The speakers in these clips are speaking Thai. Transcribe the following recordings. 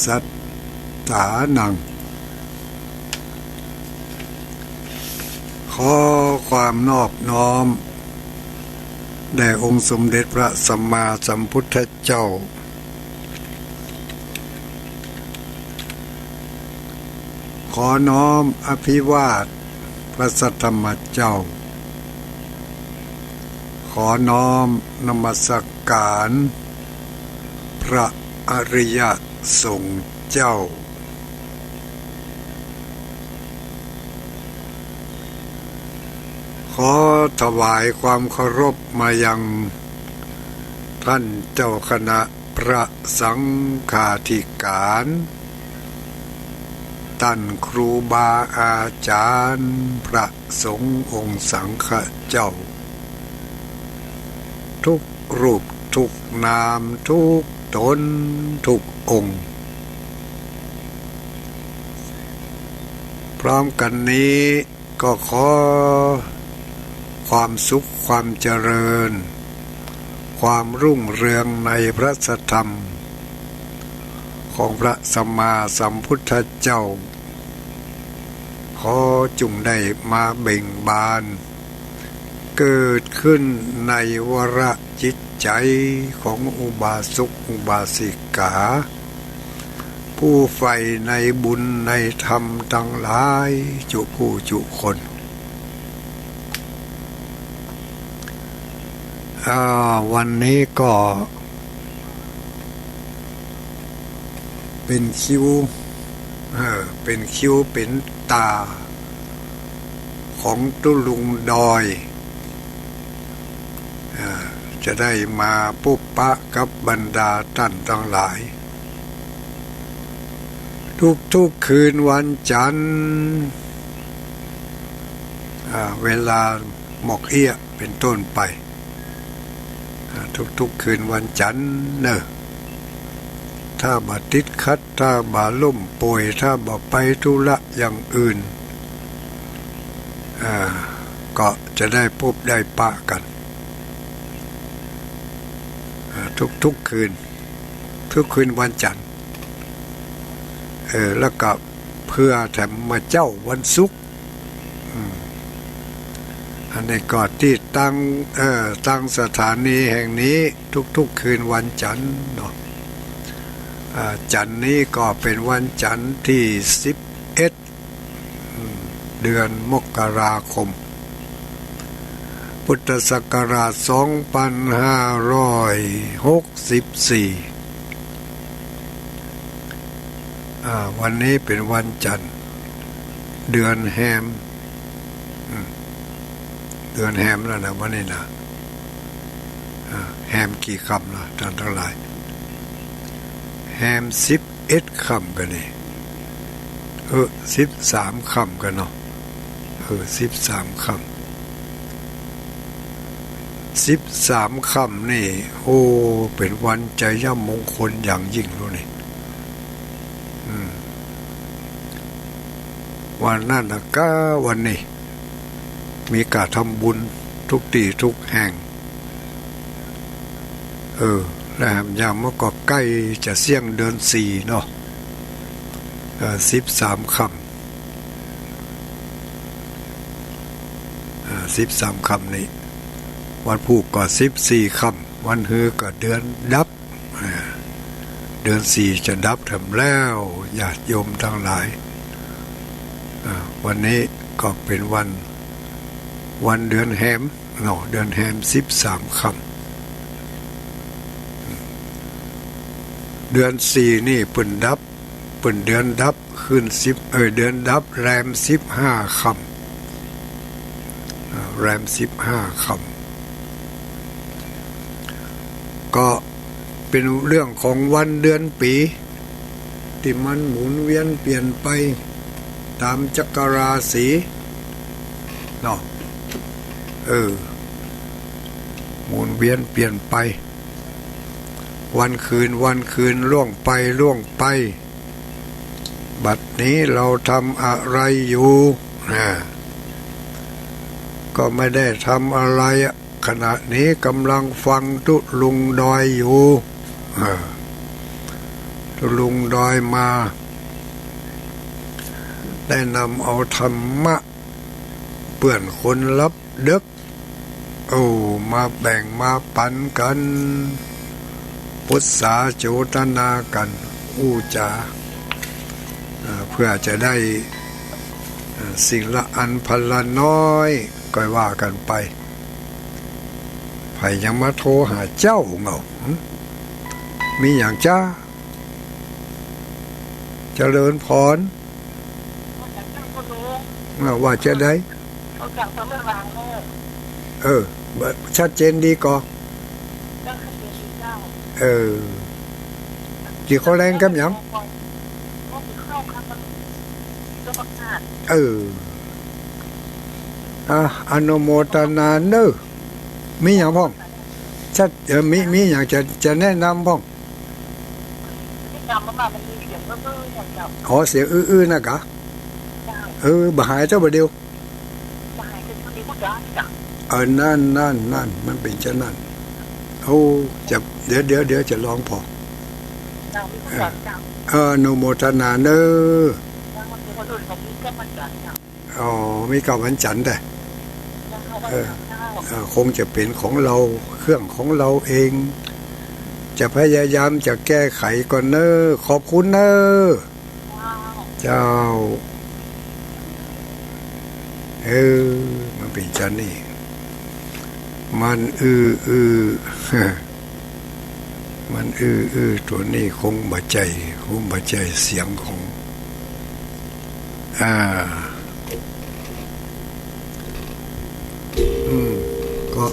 สัตถานังขอความนอบน้อมแด่องค์สมเด็จพระสัมมาสัมพุทธเจ้าขอน้อมอภิวาทพระสัทธรรมเจ้าขอน้อมนมัสการพระอริยสงฆ์เจ้าขอถวายความเคารพมายังท่านเจ้าคณะพระสังฆาธิการท่านครูบาอาจารย์พระสงฆ์องค์สังฆเจ้าทุกรูปทุกนามทุกตนทุกองค์พร้อมกันนี้ก็ขอความสุขความเจริญความรุ่งเรืองในพระสัทธรรมของพระสัมมาสัมพุทธเจ้าขอจงได้มาเบ่งบานเกิดขึ้นในวรจิตใจของอุบาสกอุบาสิกาผู้ใฝ่ในบุญในธรรมทั้งหลายจุผู้จุคนวันนี้ก็เป็นคิวเป็นคิวเป็นตาของตุลุงดอยจะได้มาปุ๊บปะกับบรรดาท่านทั้งหลายทุกคืนวันจันทร์เวลาหมอกเอี้ยเป็นต้นไปทุกคืนวันจันทร์เนอะถ้าบ่ติดขัดถ้าบ่ล่มป่วยถ้าบ่ไปธุระอย่างอื่นก็จะได้พบได้ปะกันทุกคืนวันจันทร์แล้วก็เพื่อแถมมาเจ้าวันศุกร์อันนี้ก็ที่ตั้งสถานีแห่งนี้ทุกคืนวันจันทร์เนาะจันทร์นี้ก็เป็นวันจันทร์ที่11เดือนมกราคมพุทธศักราช2564วันนี้เป็นวันจันทร์เดือนแฮมแล้วนะวันนี้นะแฮมกี่คำล่ะท่านทั้งหลายแฮม11 คำกันนี่13 คำกันเนาะ13 คำนี่โอ้เป็นวันใจย่ำมงคลอย่างยิ่งรู้นี่วันนั้นนะก็วันนี้มีการทำบุญทุกที่ทุกแห่งแล้วยามเมื่อก็ใกล้จะเสี่ยงเดือน4เนาะ13 คำนี้วันผูกก็14 คำวันฮือก็เดือนดับเดือน4จะดับทำแล้วญาติโยมทั้งหลายวันนี้ก็เป็นวันเดือนแฮมเนาะเดือนแฮม13 คำเดือน4นี่เพิ่นเดือนดับขึ้นเดือนดับแรม15 ค่ำแรม15 ค่ำก็เป็นเรื่องของวันเดือนปีที่มันหมุนเวียนเปลี่ยนไปตามจักรราศีเนาะหมุนเวียนเปลี่ยนไปวันคืนล่วงไปบัดนี้เราทำอะไรอยู่ก็ไม่ได้ทำอะไรขณะนี้กำลังฟังตุลุงดอยอยู่ ตุลุงดอยมาได้นำเอาธรรมะเปื่อนคนรับเด็กมาแบ่งมาปันกันพุทธาโจตนากันอู้จาเพื่อจะได้สิ่งละอันพันละน้อยก็ว่ากันไปไผยังมาโทรหาเจ้าเหงามีอย่างจ้าเจริญพรว่าจะได้ชัดเจนดีก่อจีเขาแรงกันยังอนุโมทนาเนอมีอย่างพ้องชัดมีอย่างจะแนะนำพ้องขอเสียงอื้อๆนะกะบ่หายเจ้าบ่เดียวนั่นมันเป็นจะนั่นจะเดี๋ยวจะลองพออนุโมทนาเนอมีกับวันจันทร์แต่คงจะเป็นของเราเครื่องของเราเองจะพยายามจะแก้ไขก่อนเนอขอบคุณเนอเจ้ามันเป็นจันนี่มันมันตัวนี้คงบาใจเสียงของก็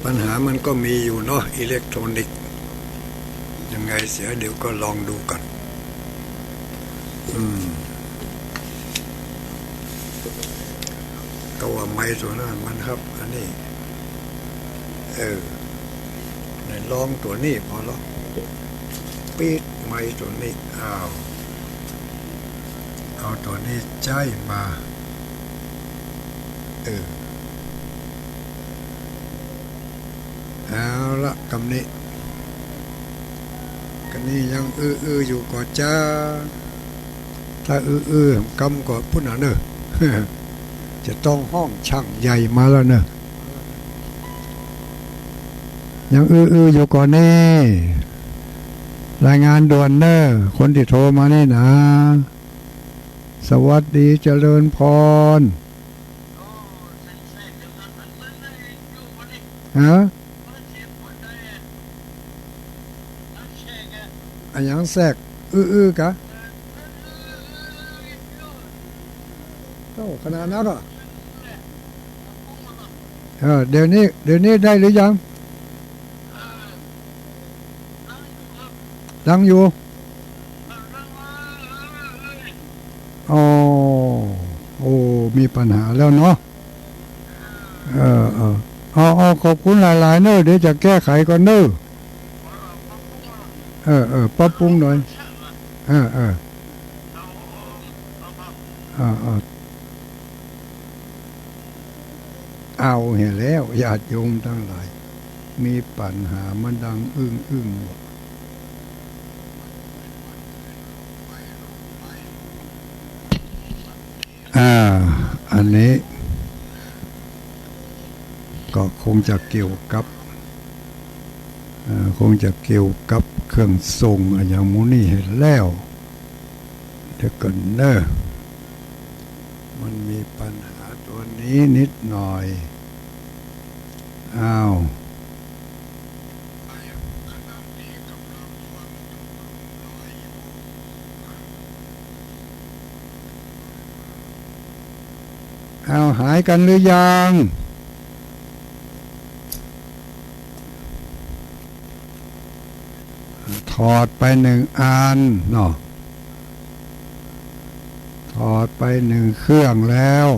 ปัญหามันก็มีอยู่เนาะอิเล็กทรอนิกส์ยังไงเสียเดี๋ยวก็ลองดูกันก็ว่าไม้ตัวนั้นมันครับอันนี้ในลองตัวนี้พอแล้วปิดไม้ตัวนี้เอาตัวนี้ใจมาเอาละกำนี้ยังอยู่ก่อนจ้าถ้ากำก่อนพุ่นน่ะเนอะจะต้องห้องช่างใหญ่มาแล้วเนอะยังอยู่ก่อนนี่รายงานด่วนเนอะคนที่โทรมานี่นะสวัสดีเจริญพรยังแทรกกะขนาดนั้นหรอเดี๋ยวนี้ได้หรือยังดังอยู่มีปัญหาแล้วเนาะขอบคุณหลายๆเนอะเดี๋ยวจะแก้ไขก่อนเนอะปรับปรุงหน่อยเอาเห็นแล้วญาติโยมทั้งหลายมีปัญหามันดังอึ้งหมดอันนี้ก็คงจะเกี่ยวกับเครื่องทรงอย่างมูนี่เห็นแล้วเดี๋ยวก่อนเนอะมันมีปัญหาตัวนี้นิดหน่อยหายกันหรือยังถอดไป1 อันเนาะถอดไป1 เครื่องแล้ว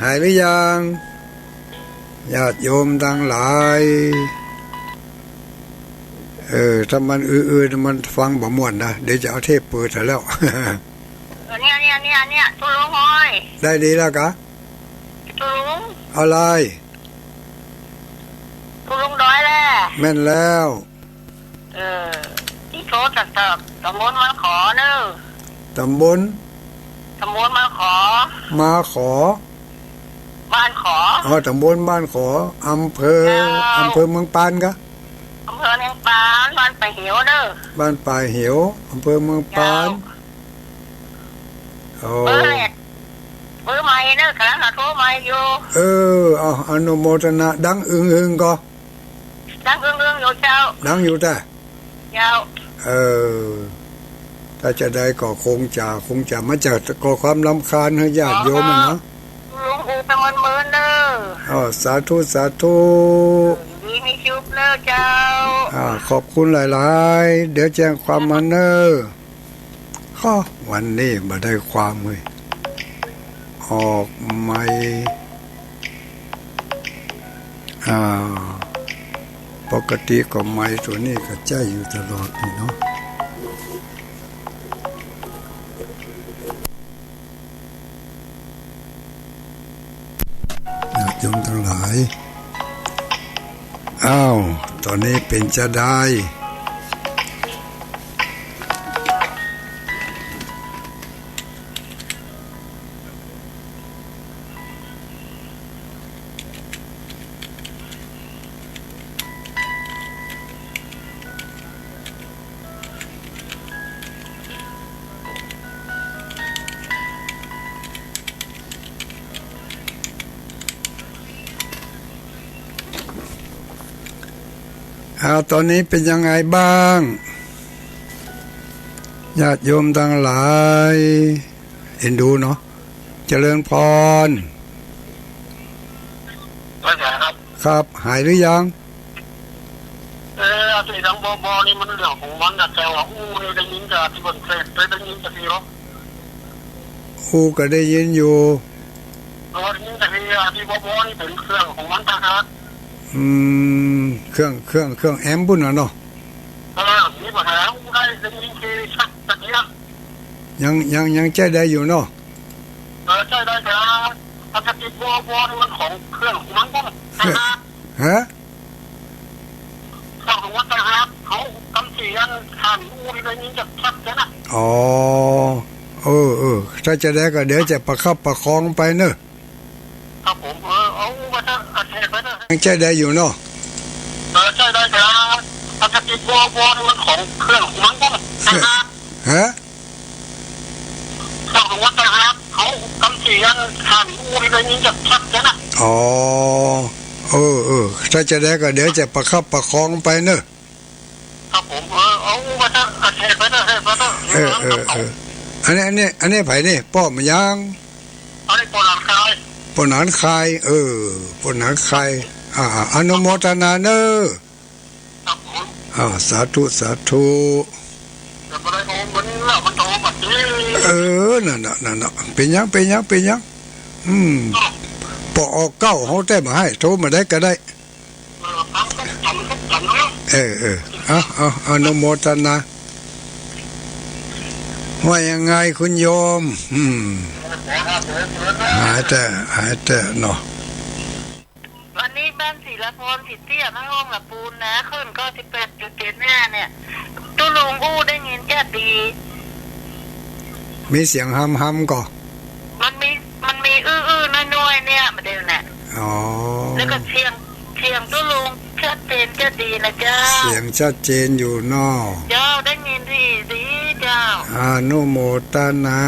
หายหรือยังญาติโยมทั้งหลาย ถ้ามันมันฟังบ่ม่วนนะเดี๋ยวจะเอาเทปเปิดให้แล้ว เนี่ยตุลุงหอยได้ดีแล้วกะตุลุงอะไรตุลุงด้อยแหละแม่นแล้วที่โทรจัดตำบลมาขอเนอะตำบลมาขอบ้านขอตำบลบ้านขออำเภอเมืองปานกะอำเภอเมืองปานบ้านป่าเหียวเนอะบ้านป่าเหียวอำเภอเมืองปานเบอร์ใหม่เนอะกำลังโทรใหม่อยู่อนุโมทนาดังอึงก็ดังอึงอยู่เจ้าดังอยู่แต่เจ้าถ้าจะได้ก็คงจะมาจากก่อความรำคาญให้ญาติโยมนะลุงอูเป็นมันเมินเนอะสาธุดีมีชุบเนอะเจ้าขอบคุณหลายๆเดี๋ยวแจ้งความมาเนอะวันนี้มาได้ความเลยออกไม่ปกติก็ไม่ตัวนี้ก็ใจอยู่ตลอดนี่เนาะญาติโยมทั้งหลายตอนนี้เป็นจะได้ตอนนี้เป็นยังไงบ้างญาติโยมทั้งหลายเห็นดูเนาะเจริญพรครับหายหรือยังที่ทางบนี่มันเรื่องของมันแต่ว่านี่ได้ยินจากที่บนเฟซได้ยินจากที่รถก็ได้ยินอยู่ได้ยินจากที่นี่เป็นเครื่องของมันนะครับเครื่องแอมบุญเนาะมีปัญหาได้ยินคือชักตะเกียบยังใจได้อยู่เนาะใจได้แต่ปกตินี่มันของเครื่องของมันก็ฮะของมันนะครับเขากำเสียงทานนี่ได้ยินจากชักแค่น่ะถ้าจะได้ก็เดี๋ยวจะประคับประคองไปเนอะครับผมเอาไปเถอะไปเถอะยังใจได้อยู่เนาะใจได้แต่ปกตินี่มันของเครื่องของมันก็ฮะของมันนะครับเขากำเสียงทานนี่ได้ยินจากชักแค่น่ะถ้าจะได้ก็เดี๋ยวจะประคับประคองไปเนอะครับผมเอาไปเถอะไปเถอะอันนี้ไผนี่ป้อมยังอันนี้ปนหนานคายปนหนานคายปนหนานคายอนุโมทนาเนอะครับผมสาธุจะบ่ได้โอนมันแล้วมันโตบัดนี้นั่นเป็นยังปอเก้าเฮาได้มาให้โทรมาได้ก็ได้อนุโมทนาว่ายังไงคุณโยมหายแต่เนาะวันนี้บ้านศิลปพรสิทธิ์เตี้ยทั้งห้องละปูนนะขึ้นก็18.75เนี่ยตุลุงอู้ได้ยินจะดีมีเสียงฮัมก็มันมีอื้อน้อยๆเนี่ยมาเดี๋ยวน่ะแล้วก็เสียงตุลุงชัดเจนจะดีนะเจ้าเสียงชัดเจนอยู่นอเจ้าได้ยินดีเจ้าอนุโมทนา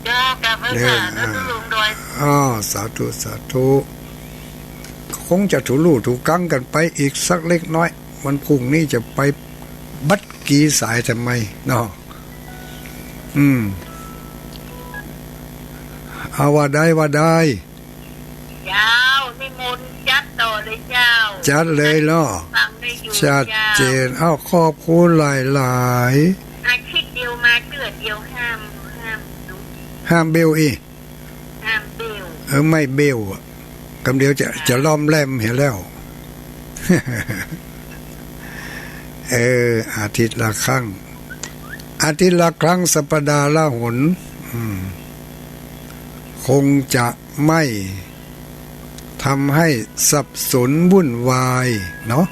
เจ้ากลับมาค่ะแล้วตุลุงโดยสาธุคงจะถูลู่ถูกังกันไปอีกสักเล็กน้อยวันพรุ่งนี้จะไปบัดกี่สายทำไมเนาะว่าได้ยาวนิมนต์จัดต่อเลยเจ้าจัดเลยเนาะชัดเจนขอบคุณหลายอาทิตย์เดียวมาเดือนเดียวห้ามเบลอีห้ามเบลไม่เบลกำเดียวจะล้อมแหลมเห็นแล้ว อาทิตย์ละครั้งอาทิตย์ละครั้งสัปดาห์ละหนคงจะไม่ทำให้สับสนวุ่นวายเนาะ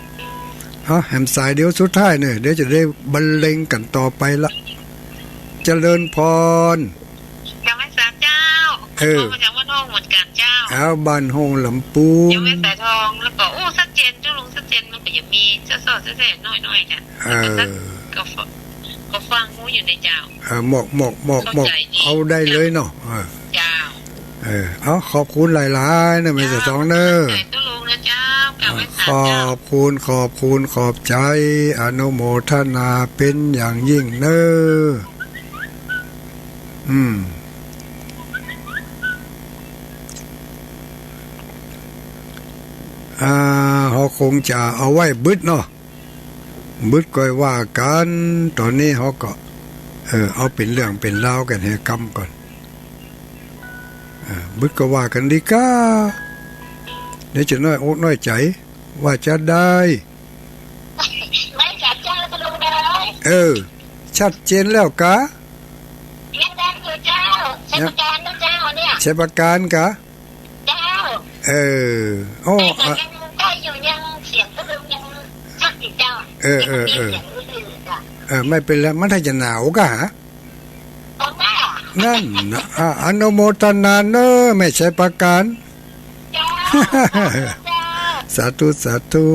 แหมสายเดี๋ยวสุดท้ายเนี่ยเดี๋ยวจะได้บรรเลงกันต่อไปละเจริญพรยังไม่สาเจ้ามาจากวัดห้องเหมือนกันเจ้าเอาบ้านห้องลำปูยังไม่สายทองแล้วก็ชัดเจนเจ้าลุงชัดเจนมันก็ยังมีเจ้าสอดเจ้าแสนน้อยๆกันก็ฟังหูอยู่ในเจ้าหมกเอาได้เลยเนาะเจ้าเอาขอบคุณหลายๆนะไม่จะต้องเนอะขอบคุณขอบใจอนุโมทนาเป็นอย่างยิ่งเนอะเขาคงจะเอาไว้บึดเนาะบึดก็ว่ากันตอนนี้เขาก็เอาเป็นเรื่องเป็นราวกันให้กำก่อนบึดก็ว่ากันดีก้าเดี๋ยวจะน้อยอกน้อยใจว่าจะได้ไม่จัดเจ้าจะลงได้ชัดเจนแล้วกะยังได้อยู่เจ้าใช้ประการนะเจ้าเนี่ยใช้ประการกะเจ้าโอ้ยังได้อยู่ยังเสียงก็ยังชัดอยู่เจ้าไม่เป็นไรมันถ้าจะหนาวกะฮะนั่นอนุโมทนาเนอะไม่ใช่ประการสาธุ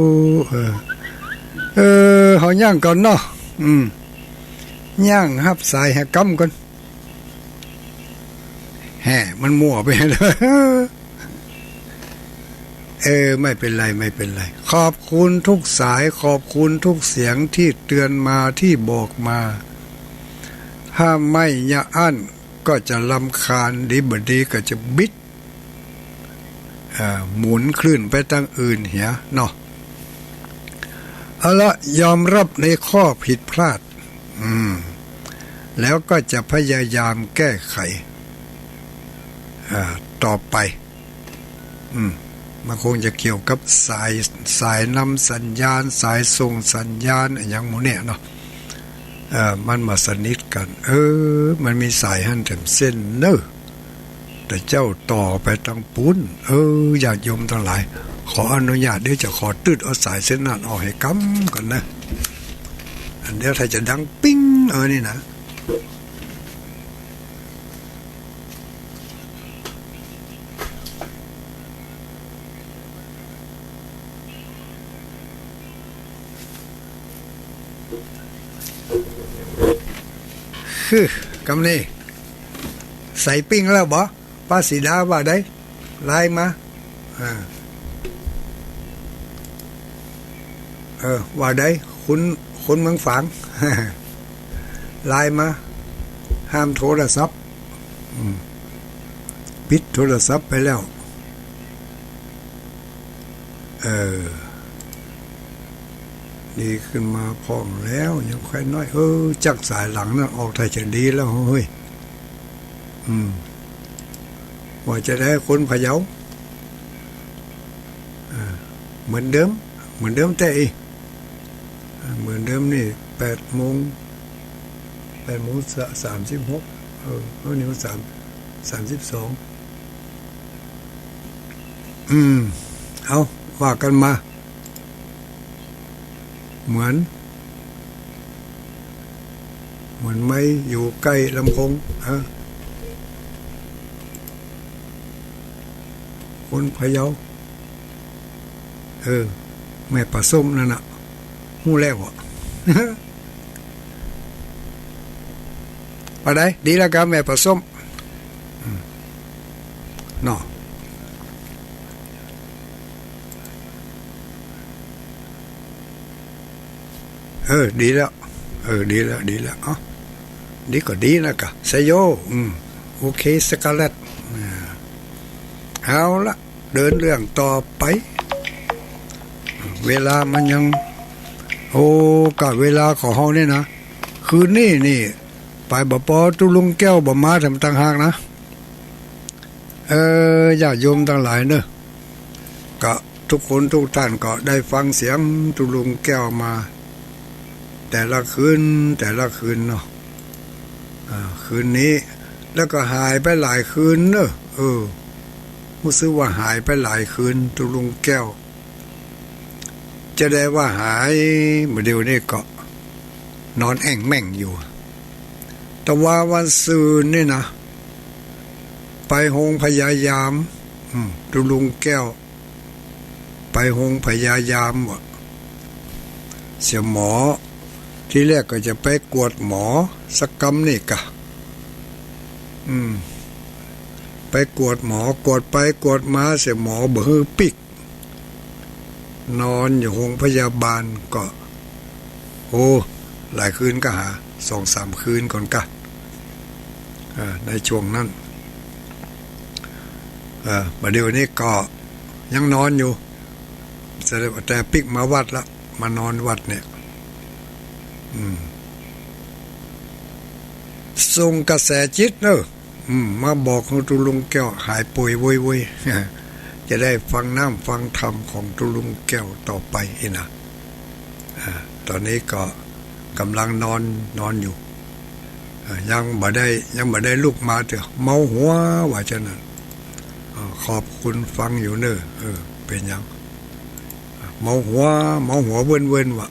เขาย่างก่อนเนาะย่างฮับสายให้กำก่อนมันมั่วไปเลยไม่เป็นไรขอบคุณทุกสายขอบคุณทุกเสียงที่เตือนมาที่บอกมาถ้าไม่ยะอั้นก็จะรำคาญดีก็จะบิดหมุนคลื่นไปทางอื่นเหียเนาะเอาละยอมรับในข้อผิดพลาดแล้วก็จะพยายามแก้ไขต่อไปมันคงจะเกี่ยวกับสายนำสัญญาณสายส่งสัญญาณอย่างหมูเนี่ยเนาะมันมาสนิทกันมันมีสายหั่นแถมเส้นเนอะแต่เจ้าต่อไปตั้งปุ้นญาติโยมทั้งหลายขออนุญาตเดี๋ยวจะขอตืดเอาสายเส้นนั้นออกให้กำก่อนนะอันเดี๋ยวถ้าจะดังปิ้งนี่นะกำนี่ใส่ปิ้งแล้วบ่ป้าสีดาว่าได้ไล่มาว่าได้คุณเมืองฝางไล่มาห้ามโทรศัพท์ปิดโทรศัพท์ไปแล้วดีขึ้นมาพองแล้วยังค่อยน้อยจักสายหลังนั้นออกไทยจะดีแล้วเฮ้ยว่าจะได้คนพะเยาเหมือนเดิมแต่เหมือนเดิมนี่8 โมง36นี่มัน32เอาว่ากันมาเหมือนไม่อยู่ใกล้ลำโพงคนพะเยาแม่ปลาส้มนั่นน่ะหู้แล้วปลาได้ดีแล้วครับแม่ปลาส้มเนาะดีแล้วดีแล้วดีก็ดีนะกะไซโยโอเคสกาเลตเอาละเดินเรื่องต่อไปเวลามันยังกับเวลาของเฮานี่นะคืนนี่ไปบ่ปอตุลุงแก้วบ่มาทำต่างหากนะญาติโยมทั้งหลายเนอะก็ทุกคนทุกท่านก็ได้ฟังเสียงตุลุงแก้วมา แต่ละคืนเนาะคืนนี้แล้วก็หายไปหลายคืนเนอะรู้สึกว่าหายไปหลายคืนตุลุงแก้วจะได้ว่าหายเมื่อเดียวนี้ก็นอนแอ่งแม่งอยู่แต่ว่าวันซืนนี่นะไปโรงพยายามตุลุงแก้วไปโรงพยายามเสียหมอที่แรกก็จะไปกวดหมอสักกำนี่กะไปกวดหมอกวดไปกวดมาเสียหมอเบือปิกนอนอยู่โรงพยาบาลก็หลายคืนก็หา 2-3 คืนก่อนกะในช่วงนั้นประเดี๋ยวนี้ก็ยังนอนอยู่แต่ปิกมาวัดละมานอนวัดเนี่ยส่งกระแสจิตเนอะมาบอกของตุลุงแก้วหายป่วยโวยจะได้ฟังน้ำฟังธรรมของตุลุงแก้วต่อไปนะตอนนี้ก็กำลังนอนอยู่ยังบ่ได้ลุกมาเถอะเมาหัวว่าฉะนั้นขอบคุณฟังอยู่เนอะเป็นยังเมาหัวเว้นว่ะ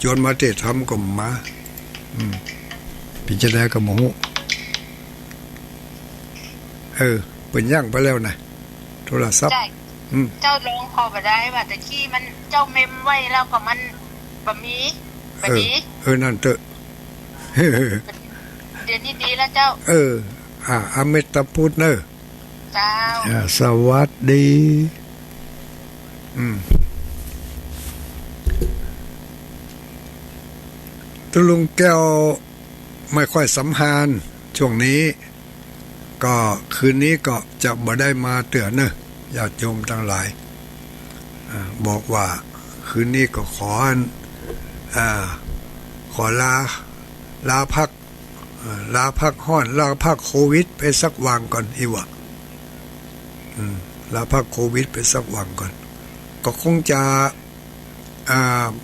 จนมาเทศธรรมก็มาพิจารณากับหมูเป็นย่างไปแล้วนะโทรศัพท์เจ้าลงพอไปได้ว่าแต่ขี้มันเจ้าเมมไว้แล้วก็มันบะมีนั่นเถอะเดี๋ยวนี้ดีแล้วเจ้าอเมตตาพุทธเนอะเจ้าสวัสดีตุลุงแก้วไม่ค่อยสำคัญช่วงนี้ก็คืนนี้ก็จะบ่ได้มาเตือนเนอะญาติโยมทั้งหลายบอกว่าคืนนี้ก็ขอลาพักห้อนลาพักโควิดไปสักวันก่อนอีวะลาพักโควิดไปสักวันก่อนก็คงจะ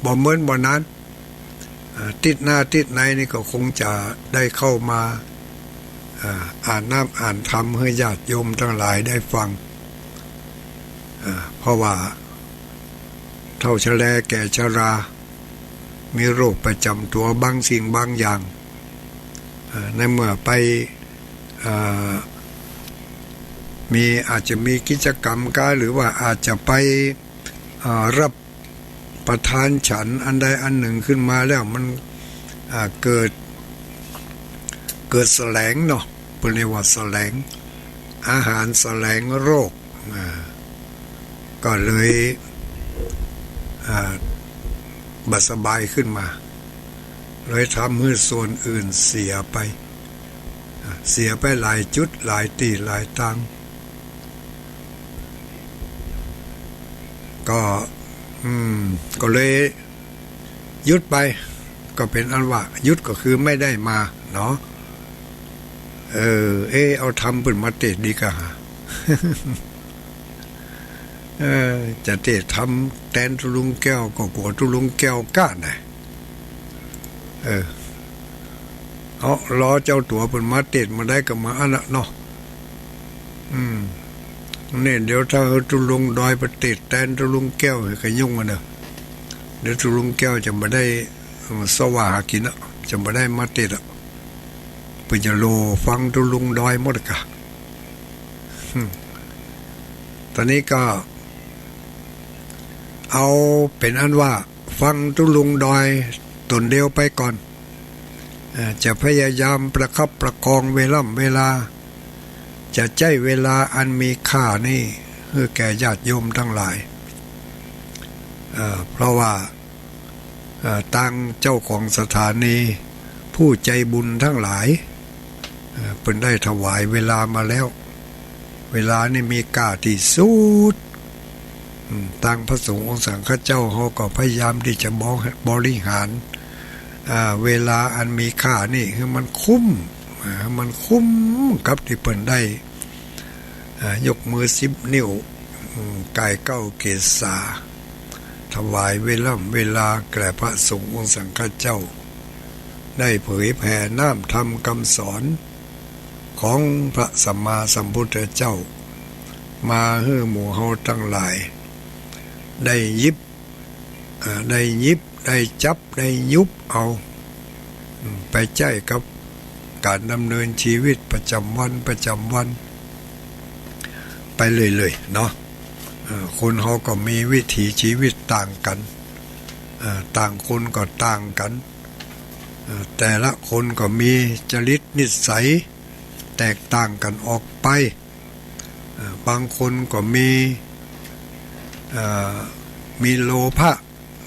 บ่เหมือนบ่นั้นติดหน้าติดในนี่ก็คงจะได้เข้ามาอ่านน้ำอ่านธรรมให้ญาติโยมทั้งหลายได้ฟังเพราะว่าเท่าชะแลแก่ชรามีโรคประจำตัวบางสิ่งบางอย่างในเมื่อไปอาจจะมีกิจกรรมการหรือว่าอาจจะไปรับประทานฉันอันใดอันหนึ่งขึ้นมาแล้วมันเกิดแสลงเนาะเป็นเรียกว่าแสลงอาหารแสลงโรคก็เลยบัดสบายขึ้นมาเลยทำให้ส่วนอื่นเสียไปหลายจุดหลายตีหลายตังก็เลยยุดไปก็เป็นอันว่ายุดก็คือไม่ได้มาเนาะเอาทำเป็นมาเตะดีกะจะเตะทำแทนตุลุงแก้วก็กลัวตุลุงแก้วก้าน่ะรอเจ้าตัวเป็นมาเตะมาได้ก็มาอันน่ะเนาะเนี่ยเดี๋ยวถ้าตุลุงดอยไปเตะแทนตุลุงแก้วก็ยุ่งกันเด้อเดี๋ยวตุลุงแก้วจะมาได้สว่าหากินอ่ะจะมาได้มาเตะไปจะโลฟังตุลุงดอยหมดกะตอนนี้ก็เอาเป็นอันว่าฟังตุลุงดอยตนเดียวไปก่อนจะพยายามประคับประคองเวลาจะใช้เวลาอันมีค่านี่เพื่อแก่ญาติโยมทั้งหลายเพราะว่าตั้งเจ้าของสถานีผู้ใจบุญทั้งหลายเป็นได้ถวายเวลามาแล้วเวลานี่มีค่าที่สุดตั้งพระสงฆ์องค์สังฆเจ้าเขาก็พยายามที่จะบริหารเวลาอันมีค่านี่คือมันคุ้มกับที่เปิ่นได้ยกมือ10 นิ้วกาย9 เกศาถวายเวลาแก่พระสงฆ์องค์สังฆเจ้า ได้เผยแผ่น้ำธรรมคำสอนของพระสัมมาสัมพุทธเจ้ามาให้หมู่เฮาทั้งหลายได้ยิบได้จับได้ยุบเอาไปใจกับการดำเนินชีวิตประจำวันไปเลยๆเนาะคนเฮาก็มีวิถีชีวิตต่างกันต่างคนก็ต่างกันแต่ละคนก็มีจริตนิสัยแตกต่างกันออกไปบางคนก็มีโลภะ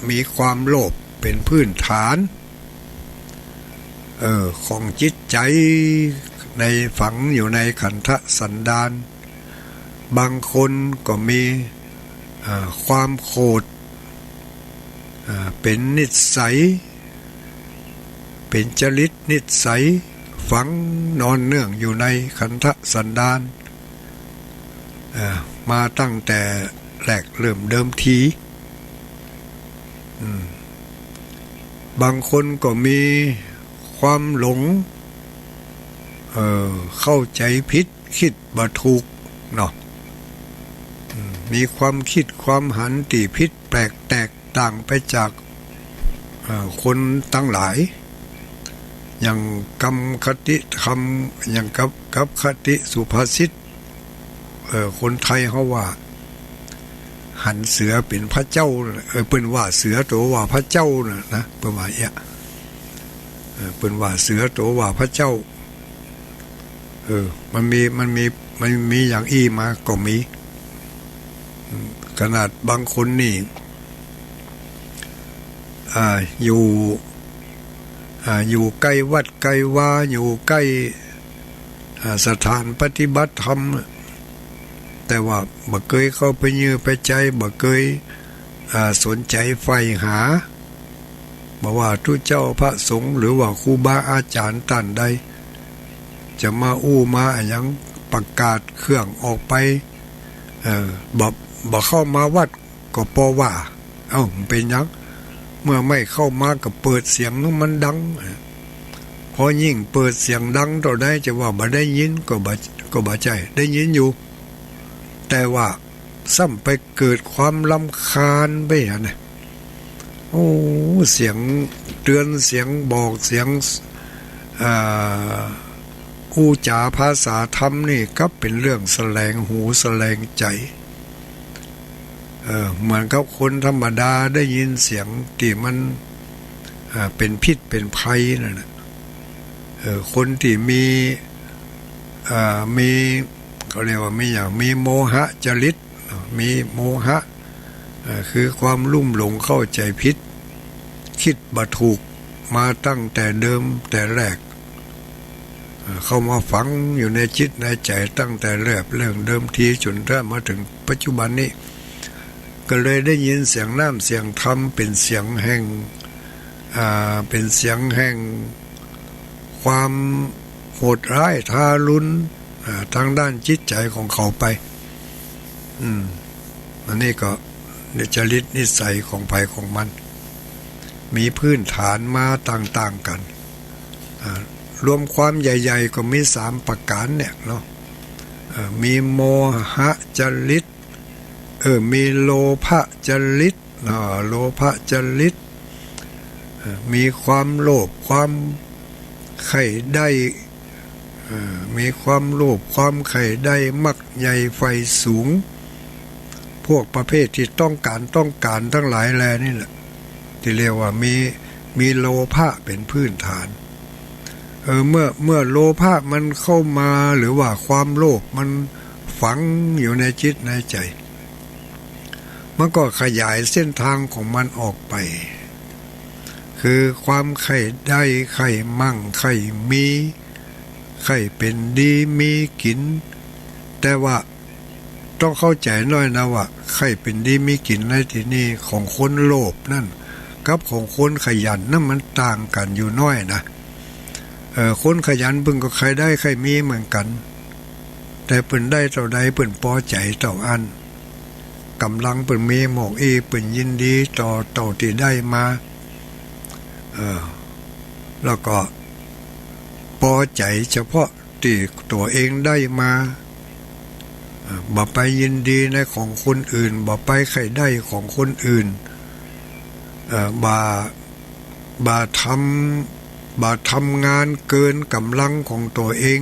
มีความโลภเป็นพื้นฐานของจิตใจในฝังอยู่ในขันธสันดานบางคนก็มีความโกรธเป็นนิสัยเป็นจริตนิสัยฝังนอนเนื่องอยู่ในขันธสันดานมาตั้งแต่แรกเริ่มเดิมทีบางคนก็มีความหลงเข้าใจผิดคิดบ่ถูกเนาะมีความคิดความหันที่ผิดแปลกแตกต่างไปจากคนทั้งหลายอย่างกรรมคติคำอย่างกับคติสุภาษิตคนไทยเขาว่าหันเสือเป็นพระเจ้าเปิ้นว่าเสือโตว่าพระเจ้านะเปิ้นว่าเปิ้นว่าเสือโตว่าพระเจ้ามันมีอย่างอี้มาก็มีขนาดบางคนนี่อยู่ใกล้วัดใกล้วาอยู่ใกล้สถานปฏิบัติธรรมแต่ว่าบ่เคยเข้าไปยื้อไปใจบ่เคยสนใจใฝ่หาบ่ว่าทุกเจ้าพระสงฆ์หรือว่าครูบาอาจารย์ท่านใดจะมามาหยังประกาศเครื่องออกไปบ่เข้ามาวัดก็ปอว่ามันเป็นหยังเมื่อไม่เข้ามาก็เปิดเสียงมันดังพอยิ่งเปิดเสียงดังต่อได้จะว่าบ่ได้ยินก็บ่ใจได้ยินอยู่แต่ว่าซ้ำไปเกิดความรำคาญไปนะเสียงเตือนเสียงบอกเสียงจาภาษาธรรมนี่ก็เป็นเรื่องแสลงหูแสลงใจเหมือนกับคนธรรมดาได้ยินเสียงที่มันเป็นพิษเป็นภัยนั่นน่ะคนที่มีเขาเรียกว่ามีโมหะจริตมีโมหะคือความลุ่มหลงเข้าใจผิดคิดบ่ถูกมาตั้งแต่เดิมแต่แรกเข้ามาฝังอยู่ในจิตในใจตั้งแต่แรกเรื่องเดิมทีจนถ้ามาถึงปัจจุบันนี้ก็เลยได้ยินเสียงน้ำเสียงธรรมเป็นเสียงแห่งความโหดร้ายทารุณทางด้านจิตใจของเขาไปอันนี้ก็จริตนิสัยของภัยของมันมีพื้นฐานมาต่างๆกันรวมความใหญ่ๆก็มี3ประการเนี่ยเนาะมีโมหะจริตมีโลภะจริตโลภะจริตมีความโลภความใคร่ได้มีความโลภความใคร่ได้มักใหญ่ไฟสูงพวกประเภทที่ต้องการทั้งหลายแลนี่แหละที่เรียกว่ามีโลภะเป็นพื้นฐานเมื่อโลภะมันเข้ามาหรือว่าความโลภมันฝังอยู่ในจิตในใจมันก็ขยายเส้นทางของมันออกไปคือความใคร่ได้ใคร่มั่งใคร่มีใคร่เป็นดีมีกินแต่ว่าต้องเข้าใจหน่อยนะว่าใคร่เป็นดีมีกินในที่นี้ของคนโลภนั่นกับของคนขยันนั่นมันต่างกันอยู่น้อยนะคนขยันเพิ่นก็ใครได้ใครมีเหมือนกันแต่เพิ่นได้เท่าใดเพิ่นพอใจเท่าอันกำลังเพิ่นมีหมอกเพิ่นยินดีต่อที่ได้มา แล้วก็พอใจเฉพาะที่ตัวเองได้มาบ่ไปยินดีในของคนอื่นบ่ไปใครได้ของคนอื่นบ่ทำงานเกินกำลังของตัวเอง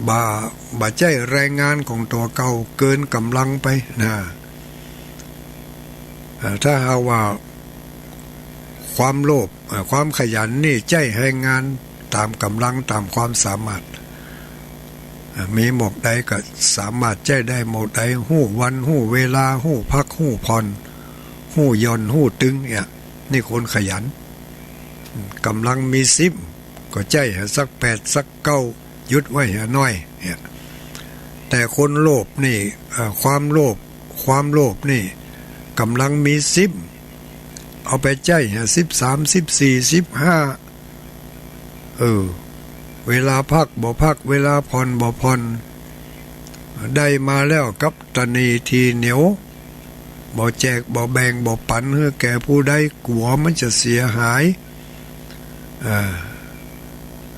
บ่ใจแรงงานของตัวเก่าเกินกำลังไปนะถ้าหาว่าความโลภความขยันนี่ใจให้งานตามกำลังตามความสามารถมีหมกใดก็สามารถใจได้หมกใดหู้วันหู้เวลาหู้พักหู้ผ่อนหู้ย่อนหู้ตึงเนี่ยนี่คนขยันกำลังมี10ก็ใจให้สัก8สัก9ยุดไว้ให้น้อยเนี่ยแต่คนโลภนี่ความโลภนี่กำลังมี10เอาไปใจให้13 14 15เวลาพักบ่พักเวลาผ่อนบ่ผ่อนได้มาแล้วกับตะนีทีเหนียวบ่แจกบ่แบ่งบ่ปันให้แก่ผู้ใดกลัวมันจะเสียหาย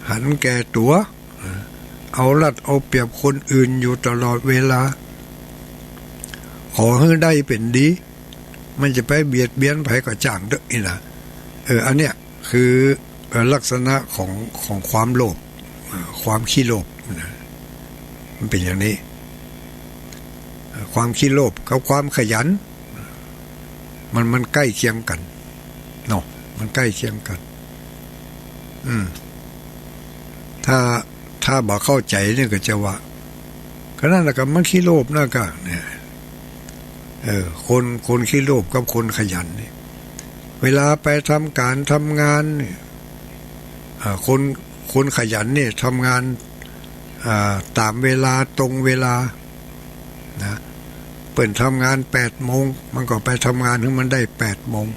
หันแก่ตัวเอารัดเอาเปรียบคนอื่นอยู่ตลอดเวลาขอให้ได้เป็นดีมันจะไปเบียดเบียนไผก็จ้างเด้อนี่นะอันเนี้ยคือลักษณะของความโลภความขี้โลภมันเป็นอย่างนี้ความขี้โลภกับความขยันมันใกล้เคียงกันเนาะมันใกล้เคียงกันถ้าบ่เข้าใจเนี่ยก็จะว่าขนาดนั้นก็มันขี้โลภนะก็เนี่ยคนขี้โลภกับคนขยันนี่เวลาไปทำการทำงานนี่คนขยันนี่ทำงานตามเวลาตรงเวลานะเปิดทำงาน8 โมงมันก็ไปทำงานถึงมันได้8 โมง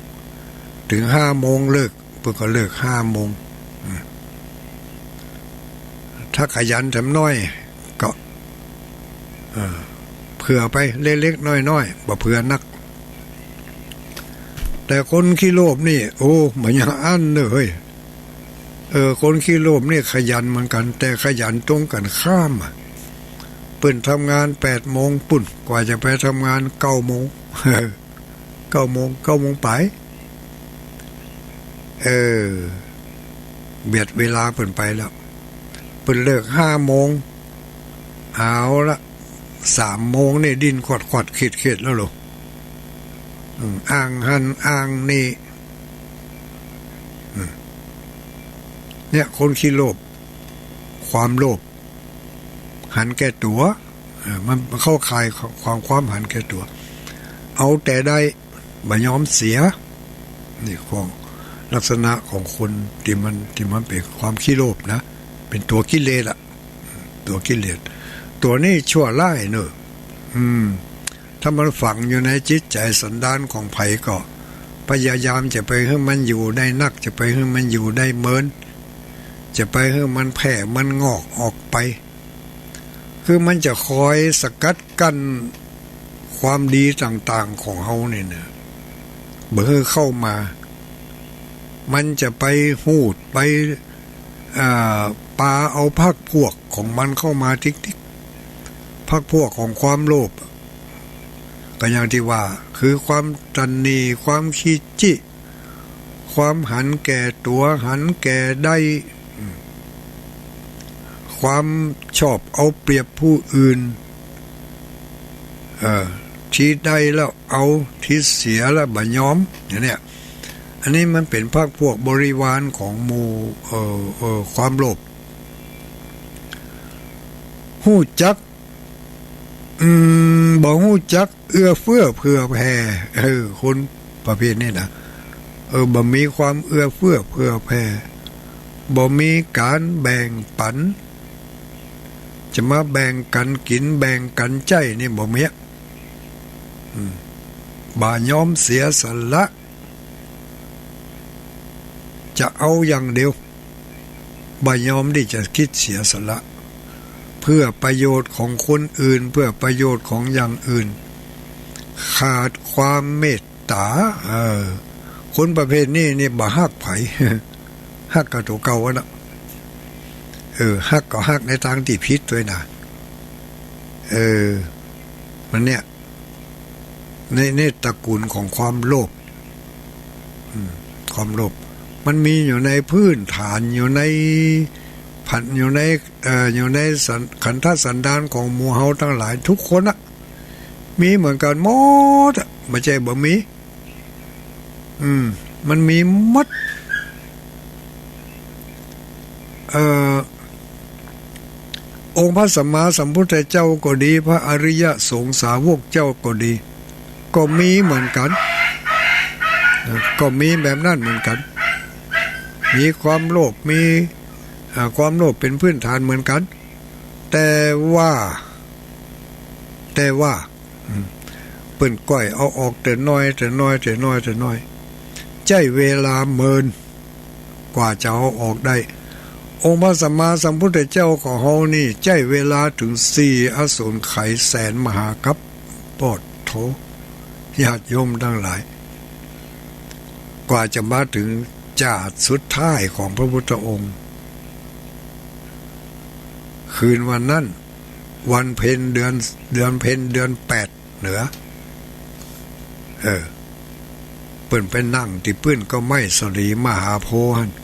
ถึง5 โมงเลิกเปิดก็เลิก5 โมงถ้าขยันทำน้อยก็เผื่อไปเล็กๆน้อยๆบ่เผื่อนักแต่คนขี้โลภนี่โอ้เหมือนอย่างอันเลยคนขี้โลภนี่ขยันเหมือนกันแต่ขยันตรงกันข้ามเปิ่นทำงาน8 โมงปุ่นกว่าจะไปทำงาน9 โมง9 โมงไปเบียดเวลาเปิ่นไปแล้วเปิ่นเลิก5 โมงเอาละ3 โมงนี่ดินขอดขิดแล้วหรออ้างหันอ้างนี่เนี่ยคนขี้โลภความโลภหันแก่ตัวมันเข้าข่ายความหันแก่ตัวเอาแต่ได้บ่ยอมเสียนี่ของลักษณะของคนที่มันเป็นความขี้โลภนะเป็นตัวกิเลสอะตัวกิเลสตัวนี้ชั่วร้ายเนอะถ้ามันฝังอยู่ในจิตใจสันดานของไผก็พยายามจะไปให้มันอยู่ได้นักจะไปให้มันอยู่ได้เมินจะไปให้มันแผ่มันงอกออกไปคือมันจะคอยสกัดกั้นความดีต่างๆของเฮาเนี่ยนะเบื่อเข้ามามันจะไปหูดไปปาเอาพรรคพวกของมันเข้ามาติ๊กๆพรรคพวกของความโลภก็อย่างที่ว่าคือความตระหนี่ความขี้จิความหันแก่ตัวหันแก่ได้ความชอบเอาเปรียบผู้อื่นที่ได้แล้วเอาที่เสียแล้วบ่ยอมอย่างเนี้ยอันนี้มันเป็นพรรคพวกบริวารของหมู่ความโลภฮู้จักบ่ฮู้จักเอื้อเฟื้อเผื่อแผ่คนประเภทนี้นะบ่มีความเอื้อเฟื้อเผื่อแผ่บ่มีการแบ่งปันจะมาแบ่งกันกินแบ่งกันใจนี่บ่มีบ่ยอมเสียสละจะเอาอย่างเดียวบ่ยอมที่จะคิดเสียสละเพื่อประโยชน์ของคนอื่นเพื่อประโยชน์ของอย่างอื่นขาดความเมตตาคนประเภทนี้นี่บ่ฮักไผ ฮักกับตัวเก่าวะนะฮักก็ฮักในทางที่ผิดด้วยนะมันเนี่ยในตระกูลของความโลภความโลภมันมีอยู่ในพื้นฐานอยู่ในผันอยู่ในขันธสันดานของหมู่เฮาทั้งหลายทุกคนอะมีเหมือนกันหมดอะไม่ใช่บ่มีมันมีหมดองค์พระสัมมาสัมพุทธเจ้าก็ดีพระอริยสงฆ์สาวกเจ้าก็ดีก็มีเหมือนกันก็มีแบบนั้นเหมือนกันมีความโลภมีความโลภเป็นพื้นฐานเหมือนกันแต่ว่าเปิ้นก้อยเอาออกแต่น้อยใจเวลาเมินกว่าจะเอาออกได้องค์พระสัมมาสัมพุทธเจ้าของเฮานี่ใจเวลาถึง4อสูรไขแสนมหากัปปอดโถญาติโยมทั้งหลายกว่าจะมาถึงจาดสุดท้ายของพระพุทธองค์คืนวันนั้นวันเพ็ญเดือนเพ็ญเดือน8เหนือเปิ้นไปนั่งที่ปื้นก็ไม่สรีมหาโพธิ์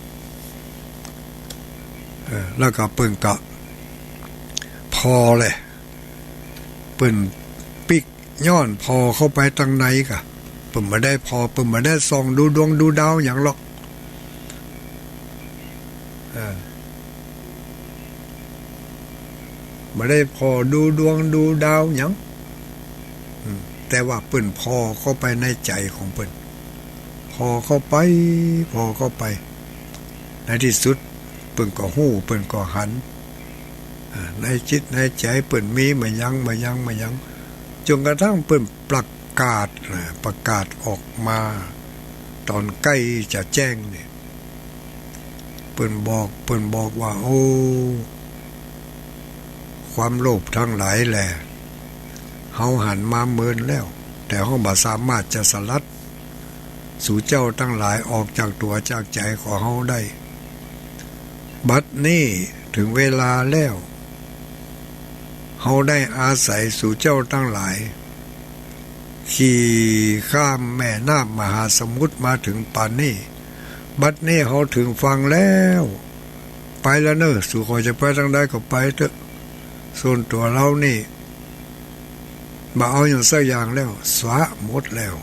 แล้วก็เปิ้นก็พอเลยเปิ้นปิกย้อนพอเข้าไปทางในกะเปิ้นมาได้พอเปิ้นมาได้ส่องดูดวงดูดาวอย่างหรอกมาได้พอดูดวงดูดาวอย่างแต่ว่าเปิ้นพอเข้าไปในใจของเปิ้นพอเข้าไปในที่สุดเปิ้นก็ฮู้เปิ้นก็หันในจิตในใจเปิ้นมีมายังจนกระทั่งเปิ้นประกาศออกมาตอนใกล้จะแจ้งนี่เปิ้นบอกว่าโอ้ความโลภทั้งหลายแหละเฮาหันมาเมินแล้วแต่เฮาบ่สามารถจะสลัดสู่เจ้าทั้งหลายออกจากตัวจากใจของเฮาได้บัดนี้ถึงเวลาแล้วเฮาได้อาศัยสู่เจ้าทั้งหลายขี่ข้ามแม่น้ำมหาสมุทรมาถึงป่านนี้บัดนี้เฮาถึงฟังแล้วไปแล้วเนอะสู่ขอจะไปทางใดก็ไปเถอะส่วนตัวเรานี่มาเอาอย่างสักอย่างแล้วสวะหมดแล้ว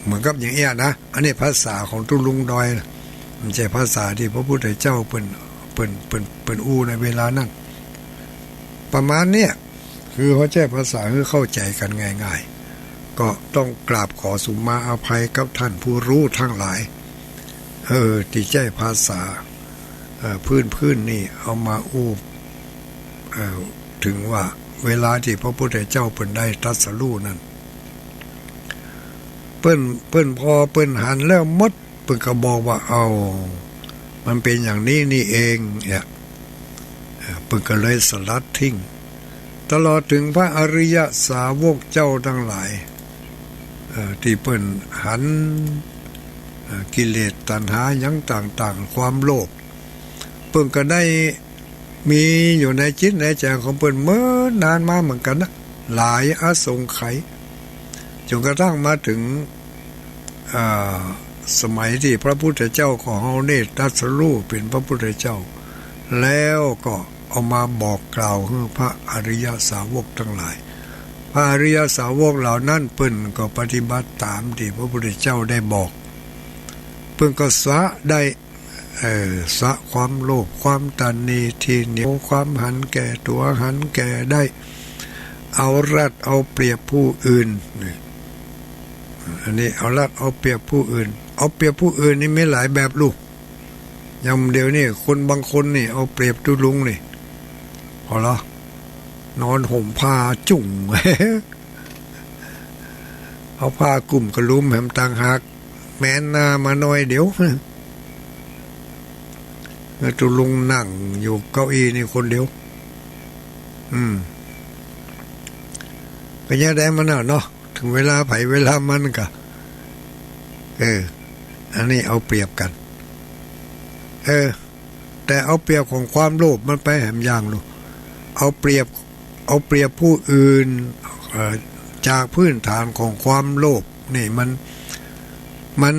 เหมือนกับอย่างเงี้ยนะอันนี้ภาษาของตุลุงดอยมันใช่ภาษาที่พระพุทธเจ้าเปิ้นอู้ในเวลานั้นประมาณเนี้ยคือเขาใช้ภาษาคือเข้าใจกันง่ายๆก็ต้องกราบขอสุมาอภัยกับท่านผู้รู้ทั้งหลายที่ใช้ภาษาพื้นนี่เอามาอู้ถึงว่าเวลาที่พระพุทธเจ้าเปิ้นได้ตรัสรู้นั้นเปิ้นพอเปิ้นหันแล้วหมดเปิ้นก็บอกว่าเอามันเป็นอย่างนี้นี่เองเนี่ยเปิ้นก็เลยสลัดทิ้งตลอดถึงพระอริยสาวกเจ้าทั้งหลายที่เปิ้นหันกิเลสตัณหาหยังต่างๆความโลภเปิ้นก็ได้มีอยู่ในจิตในใจของเปิ้นเมื่อนานมาเหมือนกันนะหลายอสงไขยจนกระทั่งมาถึงสมัยที่พระพุทธเจ้าของเฮาได้ตรัสรู้เป็นพระพุทธเจ้าแล้วก็เอามาบอกกล่าวให้พระอริยสาวกทั้งหลายพระอริยสาวกเหล่านั้นเปิ้นก็ปฏิบัติตามที่พระพุทธเจ้าได้บอกเปิ้นก็สะได้สะความโลภความตัณณีที่เหนียวความหันแก่ตัวหันแก่ได้เอารัดเอาเปรียบผู้อื่นอันนี้เอารัดเอาเปรียบผู้อื่นเอาเปรียบผู้อื่นนี่มีหลายแบบลูกอย่างเดียวนี่คนบางคนนี่เอาเปรียบตุลุงนี่พอละนอนห่มผ้าจุ่ง เอาผ้ากลุ่มกระลุมแหมต่างหากแม้นหน้ามาหน่อยเดี๋ยวตุลุงนั่งอยู่เก้าอี้นี่คนเดียวก็ยังได้มันเนาะถึงเวลาไผเวลามันก็ อันนี้เอาเปรียบกันแต่เอาเปรียบของความโลภมันไปแหมอย่างลูกเอาเปรียบผู้อื่นจากพื้นฐานของความโลภนี่มัน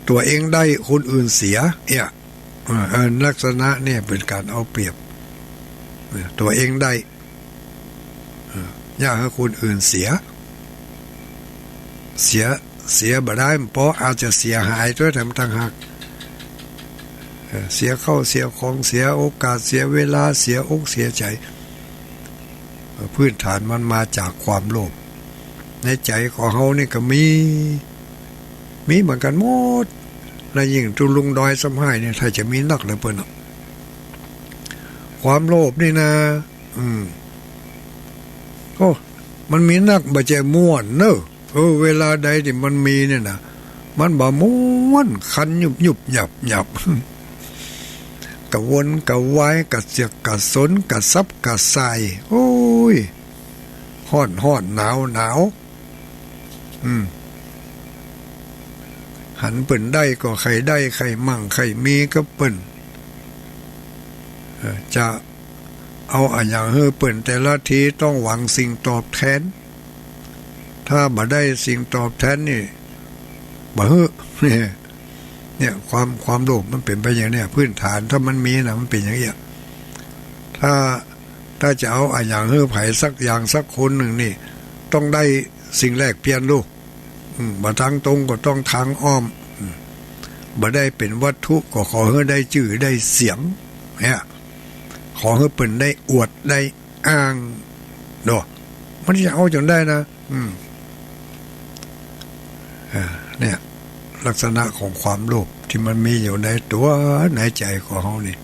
ตัวเองได้คนอื่นเสียลักษณะเนี่ยเป็นการเอาเปรียบตัวเองได้อยากให้คนอื่นเสียบ่ได้เพราะอาจจะเสียหายด้วยทำต่างหากเสียเข้าเสียของเสียโอกาสเสียเวลาเสียอกเสียใจพื้นฐานมันมาจากความโลภในใจของเขานี่ก็มีเหมือนกันหมดและยิ่งจุลุงดอยสำไห้เนี่ยถ้าจะมีนักเลยเปิ้นความโลภนี่นะโอ้มันมีนักบ่ใจม่วนเนอะเวลาใดที่มันมีเนี่ยนะมันบ่ม่วนคันยุบหยับกะวนกะวายกะเสียกกะสนกะซับกะใส่โอ้ยฮ้อนหนาวหันเปิ่นได้ก็ใครได้ใครมั่งใครมีก็เปิ่นจะเอาอย่างเฮ้อเปิ่นแต่ละทีต้องหวังสิ่งตอบแทนถ้าบ่ได้สิ่งตอบแทนนี่บ่เฮ้อเนี่ยความโลภมันเป็นไปอย่างเนี้ยพื้นฐานถ้ามันมีนะมันเป็นอย่างเงี้ยถ้าจะเอาอย่างเฮ้อไผสักอย่างสักคนหนึ่งนี่ต้องได้สิ่งแรกเปลี่ยนลูกบ่ทางตรงก็ต้องทางอ้อมบ่ได้เป็นวัตถุก็ขอให้ได้ชื่อได้เสียงเนี่ยขอให้เปิ่นได้อวดได้อ้างดอกมันจะเอาจนได้นะเนี่ยลักษณะของความโลภที่มันมีอยู่ในตัวในใจของเขานี่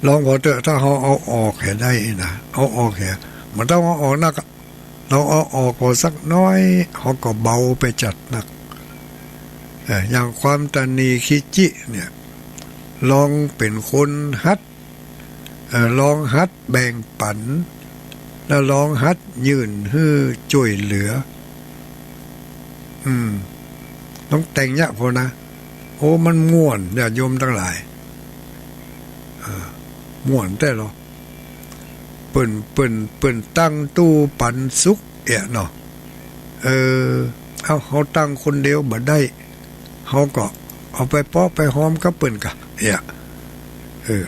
ลองพอเถอะถ้าเขาเอาออกให้ได้นะเอาออกให้มันต้องเอาออกนักเราเอาออกพอสักน้อยเขาก็เบาไปจัดนักอย่างความตนีขี้จิเนี่ยลองเป็นคนฮัดลองฮัดแบ่งปันแล้วลองฮัดยื่นให้ช่วยเหลือต้องแต่งยะพอนะโอ้มันม่วนญาติโยมทั้งหลายม่วนแต่หรอเปิ่นตั้งตู้ปันสุกเนาะเขาตั้งคนเดียวบ่ได้เขาก็เอาไปเปาะไปหอมกับเปิ่นกะ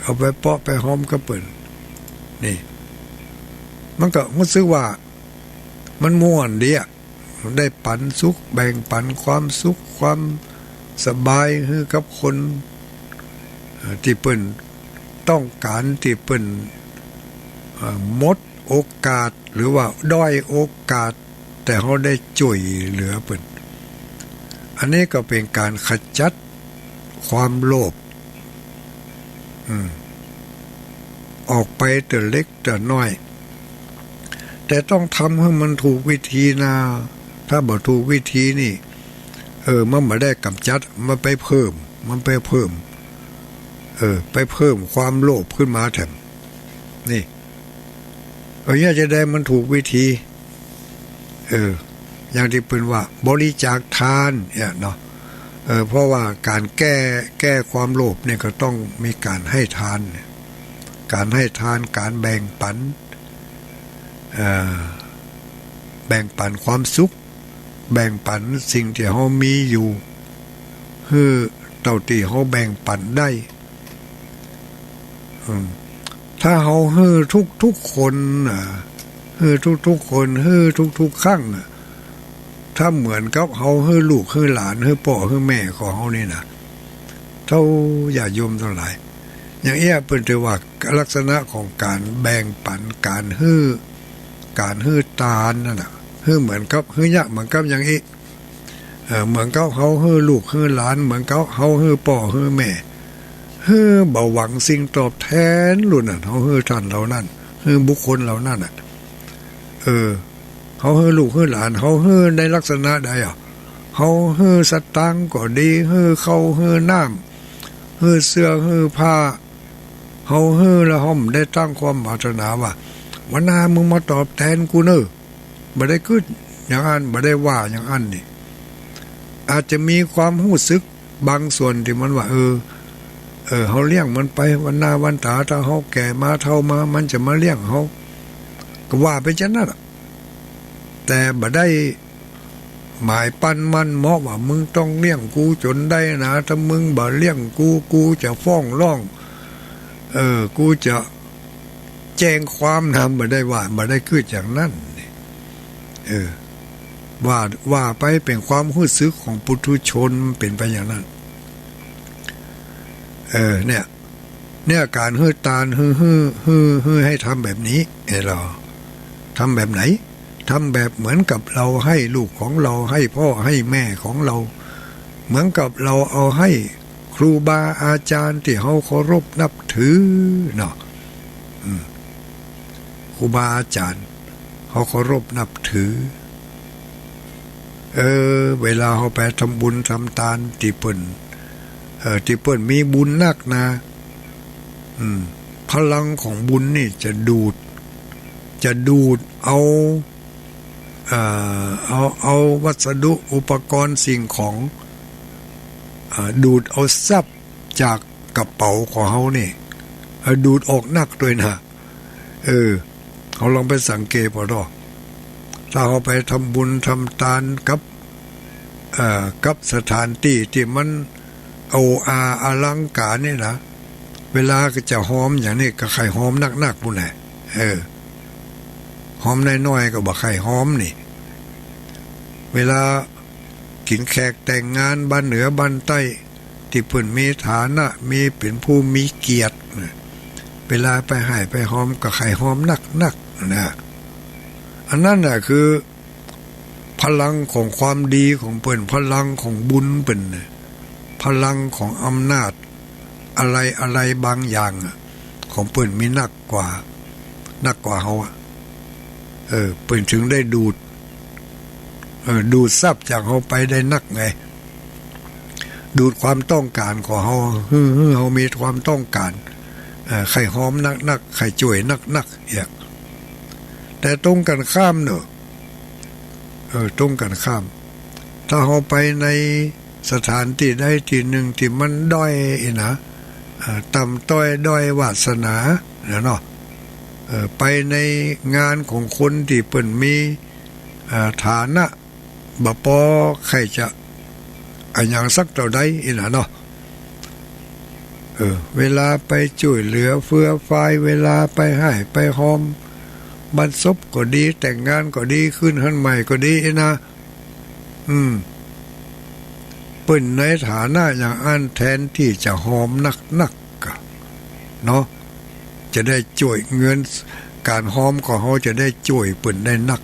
เอาไปเปาะไปหอมกับเปิ่นนี่มันก็รู้สึกว่ามันม่วนดีได้ปันสุขแบ่งปันความสุขความสบายให้กับคนที่เปิ่นต้องการที่เปิ่นหมดโอกาสหรือว่าด้อยโอกาสแต่เขาได้ช่วยเหลือเปิ่นอันนี้ก็เป็นการขจัดความโลภออกไปแต่เล็กแต่น้อยแต่ต้องทำให้มันถูกวิธีนะถ้าบ่ถูกวิธีนี่มันไม่ได้กำจัดมันไปเพิ่มไปเพิ่มความโลภขึ้นมาแถมนี่เนี่ยจะได้มันถูกวิธีอย่างที่เป็นว่าบริจาคทานเนี่ยเนาะเพราะว่าการแก้ความโลภเนี่ยก็ต้องมีการให้ทานการให้ทานการแบ่งปันความสุขแบ่งปันสิ่งที่เขามีอยู่คือเท่าที่เขาแบ่งปันได้ถ้าเขาให้ทุกคนให้ทุกคนให้ทุกครั้งถ้าเหมือนกับเขาให้ลูกให้หลานให้พ่อให้แม่ของเขานี่นะเท่าอย่าโยมเท่าไหร่อย่างเอี้ยเป็นแต่ว่าลักษณะของการแบ่งปันการให้ทานนั่นน่ะให้เหมือนกับให้ยะเหมือนกับอย่างนี้เหมือนกับเขาให้ลูกให้หลานเหมือนกับเขาให้พ่อให้แม่ให้บ่หวังสิ่งตอบแทนรุ่นน่ะเขาให้ท่านเหล่านั้นให้บุคคลเหล่านั้นน่ะเขาให้ลูกให้หลานเขาให้ในลักษณะใดเขาให้สตังค์ก็ดีให้เขาให้น้ำให้เสื้อให้ผ้าเขาให้แล้วเขาได้ตั้งความปรารถนาว่าวันหน้ามึงมาตอบแทนกูเนอะบ่ได้ขึ้นอย่างอันบ่ได้ว่าอย่างอันนี่ อาจจะมีความรู้สึกบางส่วนที่มันว่าเฮาเลี้ยงมันไปวันหน้าวันตาถ้าเฮาแก่มาเฒ่ามามันจะมาเลี้ยงเฮาก็ว่าไปจังนั้นแต่บ่ได้หมายปั้นมันเหมาะว่ามึงต้องเลี้ยงกูจนได้นะถ้ามึงบ่เลี้ยงกูจะฟ้องร้องกูจะแจ้งความนำบ่ได้ว่าบ่ได้คืออย่างนั้นว่าไปเป็นความรู้สึกของปุถุชนเป็นไปอย่างนั้นเนี่ยการฮื้อตาลฮื้อให้ทำแบบนี้เราทำแบบไหนทำแบบเหมือนกับเราให้ลูกของเราให้พ่อให้แม่ของเราเหมือนกับเราเอาให้ครูบาอาจารย์ที่เขาเคารพนับถือเนาะครูบาอาจารย์เขาเคารพนับถือเวลาเขาไปทำบุญทำทานที่เปิ้นมีบุญนักนะพลังของบุญนี่จะดูดเอาวัสดุอุปกรณ์สิ่งของดูดเอาทรัพย์จากกระเป๋าของเขานี่ดูดออกนักด้วยนะเขาลองไปสังเกตพอดอถ้าเขาไปทำบุญทำทานกับสถานที่มันเอาอลังการนี่นะเวลาก็จะหอมอย่างนี้ก็ไข่หอมนักๆปุ่นแหละหอมน้อยๆก็บ่ไข่หอมนี่เวลากินแขกแต่งงานบ้านเหนือบ้านใต้ที่เพิ่นมีฐานะมีเป็นผู้มีเกียรติเวลาไปให้ไปหอมก็ไข่หอมนักนะอันนั้นน่ะคือพลังของความดีของเพิ่นพลังของบุญเพิ่นพลังของอำนาจอะไรบางอย่างของเพิ่นมีนักกว่าเฮาเพิ่นถึงได้ดูดทรัพย์จากเฮาไปได้นักไงดูดความต้องการของเฮาเฮามีความต้องการไข่หอมนักไข่จ่วยนักอย่างแต่ตรงกันข้ามเนอะตรงกันข้ามถ้าเฮาไปในสถานที่ใดที่หนึ่งที่มันด้อยนะต่ำต้อยด้อยวาสนาเนาะไปในงานของคนที่เปิ้นมีฐานะบ่พอใครจะอย่างสักเท่าใดนะเนาะเวลาไปช่วยเหลือเฟื้อฟายเวลาไปให้ไปหอมบรรศพก็ดีแต่งงานก็ดีขึ้นหันใหม่ก็ดีนะเปิ้นในฐานะอย่างอันแทนที่จะหอมนักเนาะจะได้ช่วยเงินการหอมของเขาจะได้ช่วยเปิ้นได้นัก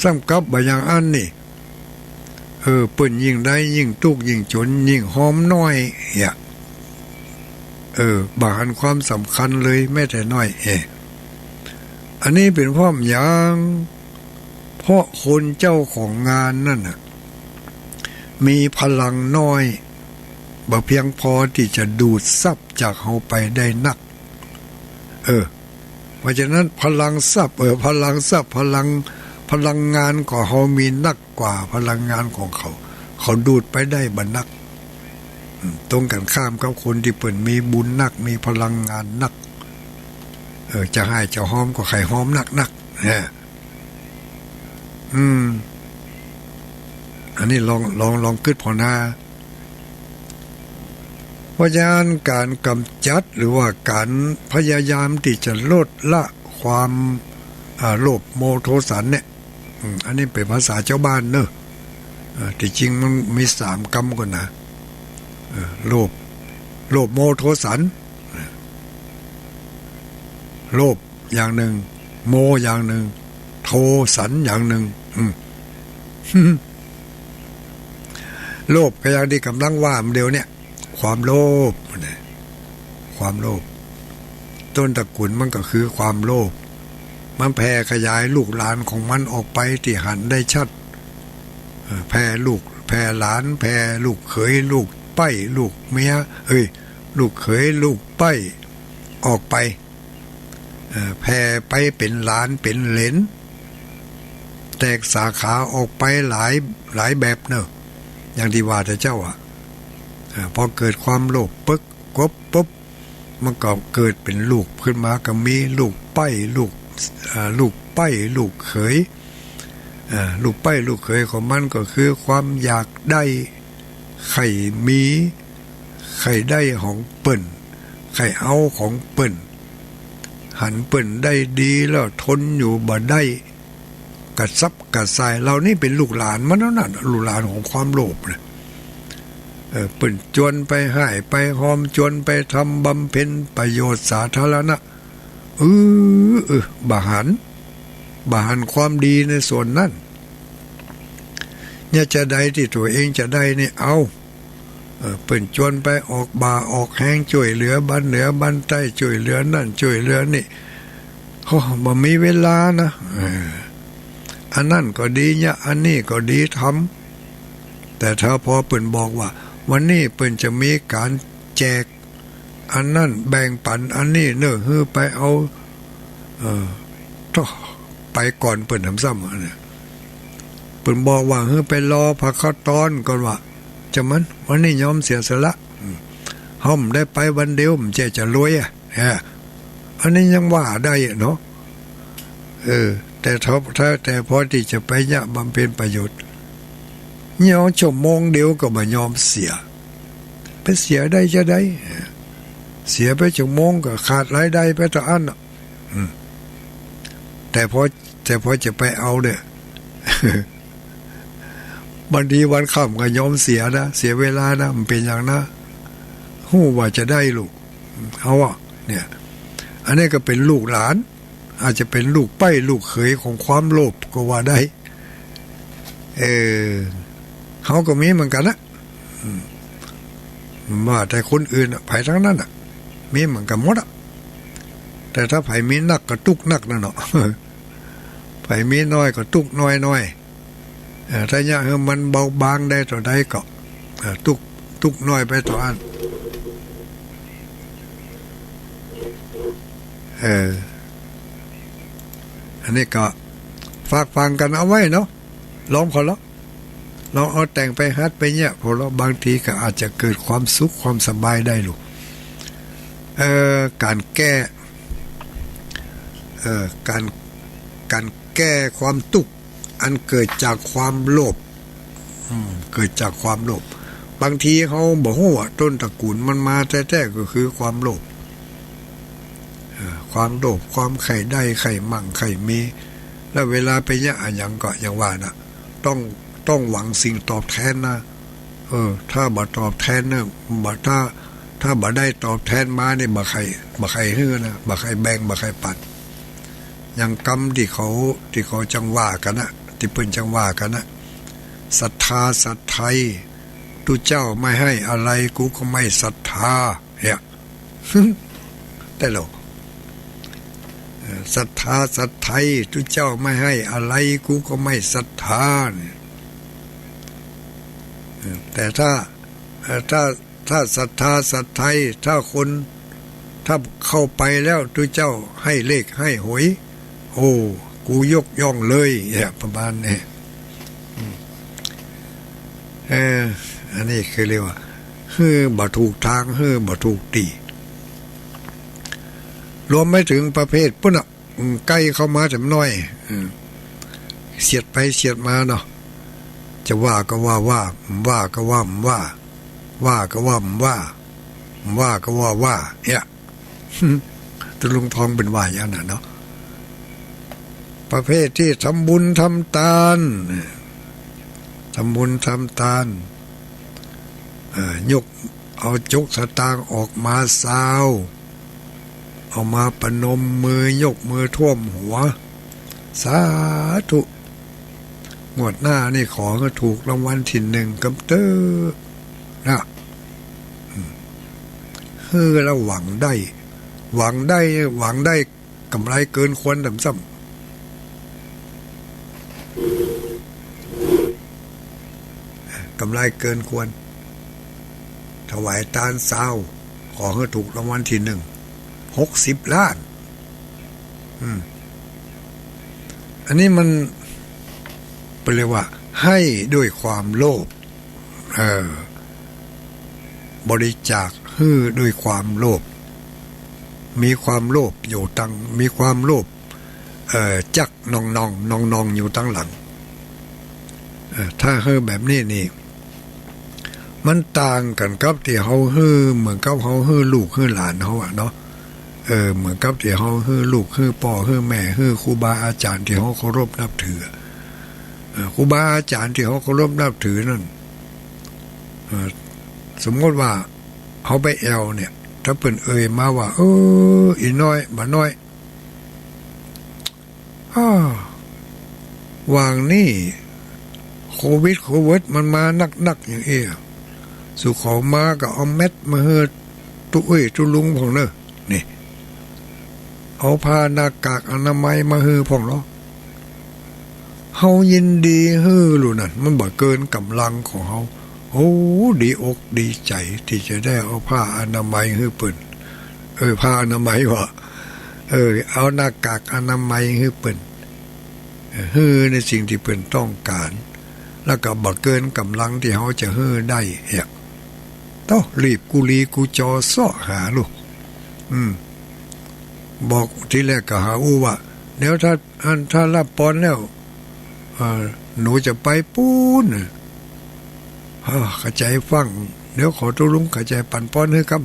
ซ้ำกับบางอย่างอันนี่เปิ้นยิ่งได้ยิ่งทุกข์ยิ่งจนยิ่งหอมน้อยบาหันความสำคัญเลยแม้แต่น้อยอันนี้เป็นเพราะอย่างเพราะคนเจ้าของงานนั่นน่ะมีพลังน้อยบ่เพียงพอที่จะดูดทรัพย์จากเฮาไปได้นักเพราะฉะนั้นพลังทรัพย์พลังงานของเฮามีนักกว่าพลังงานของเขาดูดไปได้บ่นักตรงกันข้ามกับคนที่เปิ้นมีบุญนักมีพลังงานนักจะให้จะหอมก็ไข่หอมนักอันนี้ลองคิดพอนะเพราะฉะนั้นการกำจัดหรือว่าการพยายามที่จะลดละความโลภโมโทสันเนี่ยอันนี้เป็นภาษาเจ้าบ้านเนอะที่จริงมันมี3กรรมก่อนนะโลภโมโทสันโลภอย่างหนึ่งโมอย่างหนึ่งโทสันอย่างหนึ่งโลภก็อย่างที่กำลังว่ามันเดียวเนี่ยความโลภต้นตระกูลมันก็คือความโลภมันแผ่ขยายลูกหลานของมันออกไปที่หันได้ชัดแผ่ลูกแผ่หลานแผ่ลูกเขยลูกไปลูกเมียลูกเขยลูกไปออกไปแผ่ไปเป็นหลานเป็นเหลนแตกสาขาออกไปหลายแบบเนอะ อย่างที่ว่าแต่เจ้าพอเกิดความโลภปึ๊กกบปุ๊บมันก็เกิดเป็นลูกขึ้นมาก็มีลูกไปลูกไปลูกเขยลูกไปลูกเขยของมันก็คือความอยากได้ไข่มีไข่ได้ของเปิ่นไข่เอาของเปิ่นหันเปิ่นได้ดีแล้วทนอยู่บ่ได้กระซับกระส่ายเรานี่เป็นลูกหลานมันนั่นน่ะลูกหลานของความโลภนะเปิ่นจวนไปหายไปหอมจวนไปทำบำเพ็ญประโยชน์สาธารณะบาหันความดีในส่วนนั้นเนี่ยจะได้ที่ตัวเองจะได้นี่เอาเปิ่นจวนไปออกบ่าออกแห้งช่วยเหลือบ้านเหนือบ้านใต้ช่วยเหลือนั่นช่วยเหลือนี่บ่มีเวลานะอันนั่นก็ดีเนี่ยอันนี้ก็ดีทำแต่ถ้าพอเปิ่นบอกว่าวันนี้เปิ่นจะมีการแจกอันนั่นแบ่งปันอันนี้เนอะฮือไปเอาไปก่อนเปิ่นทำซ้ำเนี่ยเปิ่นบอกว่าฮือไปรอพักข้าวตอนก่อนว่าจะมันวันนี้ยอมเสียสละห้อมได้ไปวันเดียวมันจะรวยอันนี้ยังว่าได้เนาะแต่แต่พอที่จะไปเนี่ยบำเพ็ญประโยชน์เนี่ยชั่วโมงเดียวก็มายอมเสียไปเสียได้จะได้เสียไปชั่วโมงก็ขาดรายได้ไปต่ออันแต่พอจะไปเอาเนี่ยบางทีวันค่ำก็ยอมเสียนะเสียเวลานะมันเป็นอย่างนะหู้ว่าจะได้ลูกเอาเนี่ยอันนี้ก็เป็นลูกหลานอาจจะเป็นลูกไปลูกเขยของความโลภก็ว่าได้เขาก็มีเหมือนกันนะว่าแต่คนอื่นไผ่ทั้งนั้นมีเหมือนกันหมดแต่ถ้าไผ่มีนักก็ตุกนักนั่นเนาะไผ่มีน้อยก็ตุกน้อยถ้าเนี่ยมันเบาบางได้ต่อได้ก็ตุกน้อยไปต่ออันอันนี้ก็ฝากฟังกันเอาไว้เนาะลองพอแล้วลองเอาแต่งไปฮัดไปเนี่ยพอแล้วบางทีก็อาจจะเกิดความสุขความสบายได้ลูกการแก้การแก้ความตุกอันเกิดจากความโลภเกิดจากความโลภบางทีเขาบอกว่าต้นตระกูลมันมาแท้ๆก็คือความโลภความโลภความไข่ได้ไข่มั่งไข่มีแล้วเวลาไปเนี่ยอย่างก็อย่างว่านะต้องหวังสิ่งตอบแทนนะถ้าบ่ตอบแทนเนี่ยบ่ถ้าบ่ได้ตอบแทนมาเนี่ยบ่ใครฮื้อนะบ่ใครแบ่งบ่ใครปัดอย่างกรรมที่เขาจังว่ากันนะที่เพิ่นจังว่ากันนะศรัทธาสัตย์ไทยทุเจ้าไม่ให้อะไรกูก็ไม่ศรัทธาเนี่ยแต่หรอกศรัทธาสัตย์ไทยทุเจ้าไม่ให้อะไรกูก็ไม่ศรัทธาแต่ถ้าศรัทธาสัตย์ไทยถ้าเข้าไปแล้วทุเจ้าให้เลขให้หวยโอ้กูยกย่องเลยเนี่ยประมาณนี้อันนี้คือเรียกว่าบ่ถูกทางบ่ถูกตีรวมไม่ถึงประเภทปุ่นใกล้เข้ามาแต่น้อยเสียดไปเสียดมาเนาะจะว่าก็ว่าก็ว่าว่าก็ว่าก็ว่าเนี่ยตะลุงทองเป็นว่าอย่างนั้นเนาะประเภทที่ทำบุญทำทานยกเอาจุกสตางค์ออกมาซาวเอามาประนมมือยกมือท่วมหัวสาธุงวดหน้านี่ขอก็ถูกรางวัลที่1กับเตอนะแล้วหวังได้กำไรเกินควรดำซ้ำกำไรเกินควรถวายทานซาวขอให้ถูกรางวัลที่1 60 ล้านอันนี้มันเป็นเรียกว่าให้ด้วยความโลภ บริจาคฮื้อด้วยความโลภมีความโลภอยู่ตั้งมีความโลภจักนองอยู่ตั้งหลังถ้าฮื้อแบบนี้นี่มันต่างกันกับที่เฮาฮื้อเหมือนกับเฮาฮื้อลูกฮื้อหลานเฮาอะเนาะเหมือนกับที่เฮาฮื้อลูกฮื้อพ่อฮื้อแม่ฮื้อครูบาอาจารย์ที่เฮาเคารพนับถือครูบาอาจารย์ที่เฮาเคารพนับถือนั่นสมมติว่าเฮาไปแอวเนี่ยถ้าเพิ่นมาว่าอีน้อยบ่น้อยวางนี่โควิดมันมานักอย่างสุขอมาก็เอาเม็ดมาเฮือตุลุงของเนอะนี่เอาผ้าหน้ากากอนามัยมาฮือพ่องเนาะเฮายินดีฮือลูนั่นมันบ่เกินกำลังของเฮาดีอกดีใจที่จะได้เอาผ้าอนามัยฮือเปิ้นผ้าอนามัยว่าเอาหน้ากากอนามัยฮือเปิ้นฮือในสิ่งที่เปิ้นต้องการแล้วก็บ่เกินกำลังที่เฮาจะฮือได้ต้องรีบกุลีกูจอซ้อหาลูกบอกทีแรกก็หาว่าเดี๋ยวถ้ารับปอนแล้วหนูจะไปปูนเข้าใจฟังเดี๋ยวขอตุลุงเข้าใจปั่นปอนให้กับ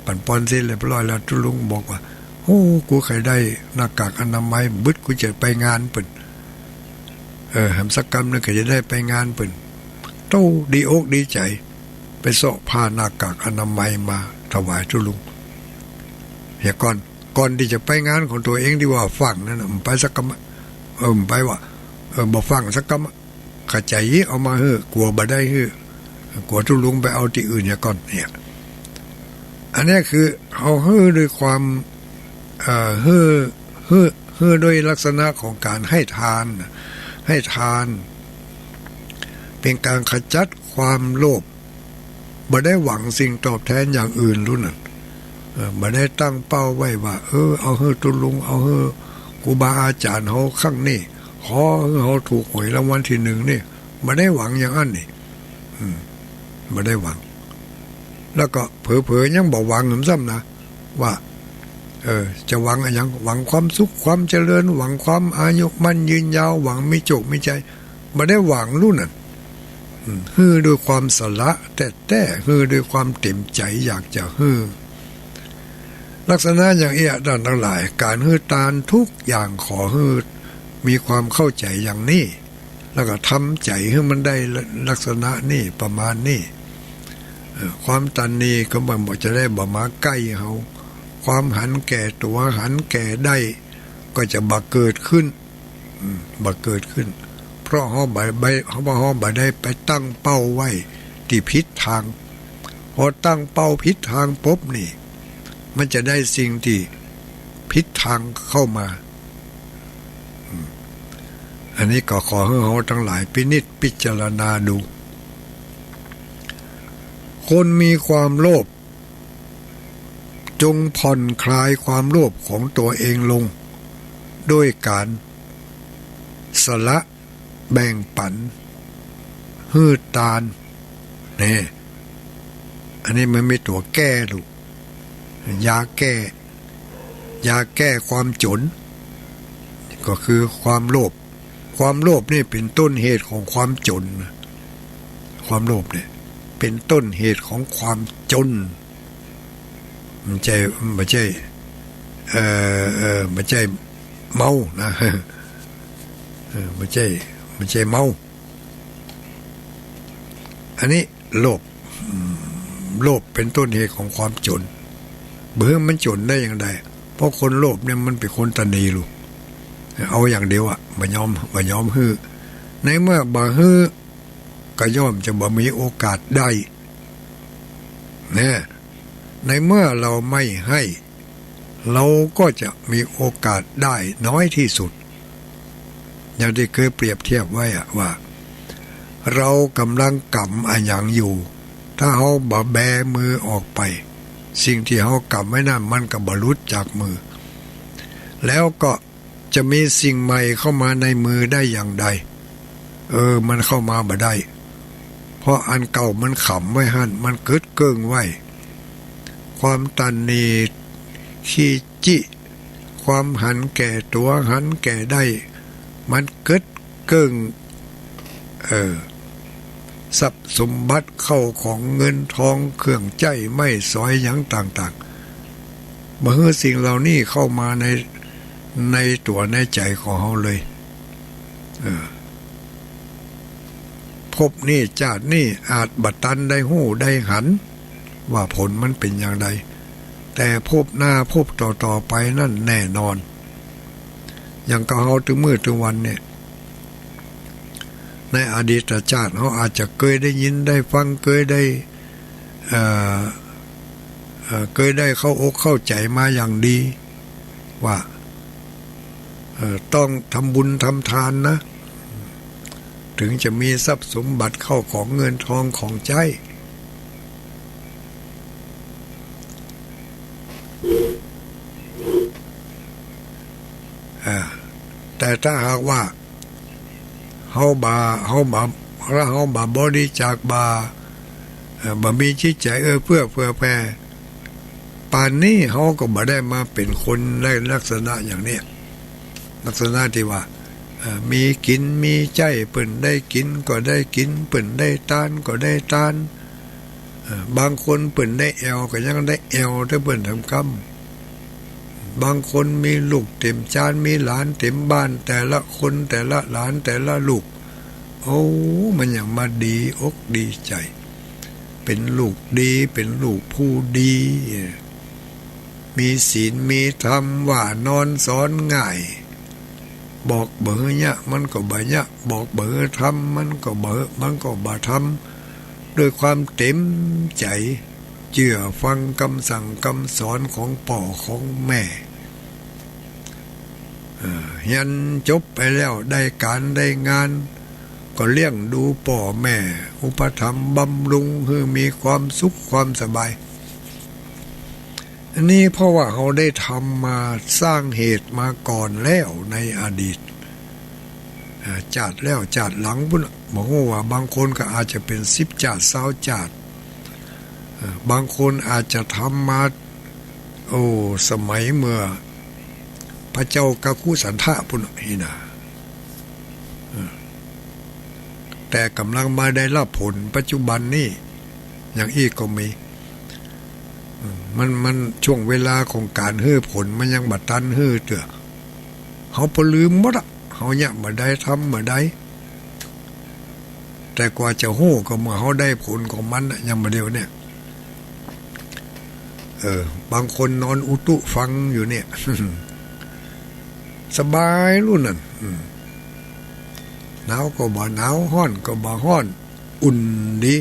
ปั่นปอนเสร็จเรียบร้อยแล้วตุลุงบอกว่ากูใครได้หน้ากากอนามัยบึดกูจะไปงานเปิ่นหำสักกรรมนึงก็จะได้ไปงานเปิ่นโตดีอกดีใจไปเสาะผ้าหน้ากากอนามัยมาถวายตุลุงก่อนที่จะไปงานของตัวเองที่ว่าฟังนั่นไปสักกรรมไปว่าบ่ฟังสักกรรมขจายเอามากลัวบ่ได้กลัวตุลุงไปเอาที่อื่นก่อนเนี่ยอันนี้คือเอาด้วยความด้วยลักษณะของการให้ทานเป็นการขจัดความโลภบ่ได้หวังสิ่งตอบแทนอย่างอื่นรู้นั่นบ่ได้ตั้งเป้าไว้ว่าเอาตุลุงเอาครูบาอาจารย์เฮาข้างนี้ขอเฮาถูกหวยรางวัลที่1นี่บ่ได้หวังอย่างนั้นนี่บ่ได้หวังแล้วก็เผลอๆยังบ่หวังซ้ำนะว่าจะหวังอะไรยังหวังความสุขความเจริญหวังความอายุมั่นยืนยาวหวังมีโชคมีใจบ่ได้หวังรู้นั่นด้วยความสละแต่ด้วยความเต็มใจอยากจะลักษณะอย่างด้านทั้งหลายการตานทุกอย่างขอมีความเข้าใจอย่างนี้แล้วก็ทำใจให้มันได้ลักษณะนี้ประมาณนี้ความตันนี้ก็บ่จะได้บ่มาใกล้เฮาความหันแก่ตัวหันแก่ได้ก็จะบ่เกิดขึ้นเพราะเฮาบ่ได้ไปตั้งเป้าไว้ที่ผิดทางพอตั้งเป้าผิดทางปุ๊บนี่มันจะได้สิ่งที่ผิดทางเข้ามาอันนี้ก็ขอให้เราทั้งหลายพิจารณาดูคนมีความโลภจงผ่อนคลายความโลภของตัวเองลงด้วยการสละแบ่งปันทานนี่อันนี้มันมีตัวแก้ลูกยาแก้ความจนก็คือความโลภนี่เป็นต้นเหตุของความจนความโลภเนี่ยเป็นต้นเหตุของความจนไม่ใช่ไม่ใช่เมานะไม่ใช่เมาอันนี้โลภเป็นต้นเหตุของความจนเบื่อมันจนได้อย่างไรเพราะคนโลภเนี่ยมันเป็นคนตนีลูกเอาอย่างเดียวบ่ยอมในเมื่อบ่ก็ย่อมจะบ่มีโอกาสได้เนี่ยในเมื่อเราไม่ให้เราก็จะมีโอกาสได้น้อยที่สุดอย่างที่เคยเปรียบเทียบไว้ว่าเรากำลังกำอย่างอยู่ถ้าเฮาบ่แบมือออกไปสิ่งที่เฮากำไว้นั่นมันก็บ่หลุดจากมือแล้วก็จะมีสิ่งใหม่เข้ามาในมือได้อย่างใดมันเข้ามาบ่ได้ เพราะอันเก่ามันขำไว้หั่นมันเกิดเกิงไว้ความตันนีขี้จิความหันแก่ตัวหันแก่ได้มันเกิดเกิงทรัพย์สมบัติเข้าของเงินทองเครื่องใจไม่สอยหยังต่างๆเมื่อสิ่งเหล่านี้เข้ามาในตัวในใจของเขาเลยพบนี่ชาตินี่อาจบัดตันได้หู้ได้หันว่าผลมันเป็นอย่างไรแต่พบหน้าพบต่อไปนั่นแน่นอนอย่างกับเขาถึงมือถึงวันเนี่ยในอดีตชาติเขาอาจจะเคยได้ยินได้ฟังเคยได้เข้าอกเข้าใจมาอย่างดีว่าต้องทำบุญทำทานนะถึงจะมีทรัพย์สมบัติเข้าของเงินทองของใจแต่ถ้าหากว่าเฮาบาบริจาคบามีจิตใจเพื่อแผ่ป่านนี้เฮาก็บ่ได้มาเป็นคนในลักษณะอย่างนี้ลักษณะที่ว่ามีกินมีใจเปิ่นได้กินก็ได้กินเปิ่นได้ทานก็ได้ทานบางคนเปิ่นได้แอวก็ยังได้แอวถ้าเปิ่นทำกรรมบางคนมีลูกเต็มจานมีหลานเต็มบ้านแต่ละคนแต่ละหลานแต่ละลูกโอ้มันอย่างมาดีอกดีใจเป็นลูกดีเป็นลูกผู้ดีมีศีลมีธรรมว่านอนสอนง่ายบอกเบอเนี่ยมันก็บ่เนี่ยบอกเบอทำมันก็เบอมันก็บ่ทำด้วยความเต็มใจเชื่อฟังคำสั่งคำสอนของพ่อของแม่ยันจบไปแล้วได้การได้งานก็เลี้ยงดูพ่อแม่อุปถัมภ์บำรุงให้มีความสุขความสบายอันนี้เพราะว่าเขาได้ทำมาสร้างเหตุมาก่อนแล้วในอดีตจัดแล้วจัดหลังพุ่นบอกว่าบางคนก็อาจจะเป็น10จัด20จัดบางคนอาจจะทำมาสมัยเมื่อพระเจ้ากาคุสันทะพุ่นนี่นะแต่กำลังมาได้รับผลปัจจุบันนี้อย่างอีกก็มีมันช่วงเวลาของการเฮือผลมันยังบัดตันเฮือเตื้อเขาบ่ลืมหมดเขาเนี่ยบ่ได้ทำบ่ได้แต่กว่าจะฮู้ก็เมื่อเขาได้ผลของมันยังบ่เดียวเนี่ยบางคนนอนอุตุฟังอยู่เนี่ย สบายรุ่นนั่นหนาวก็บ่หนาวร้อนก็บ่ร้อนอุ่นดี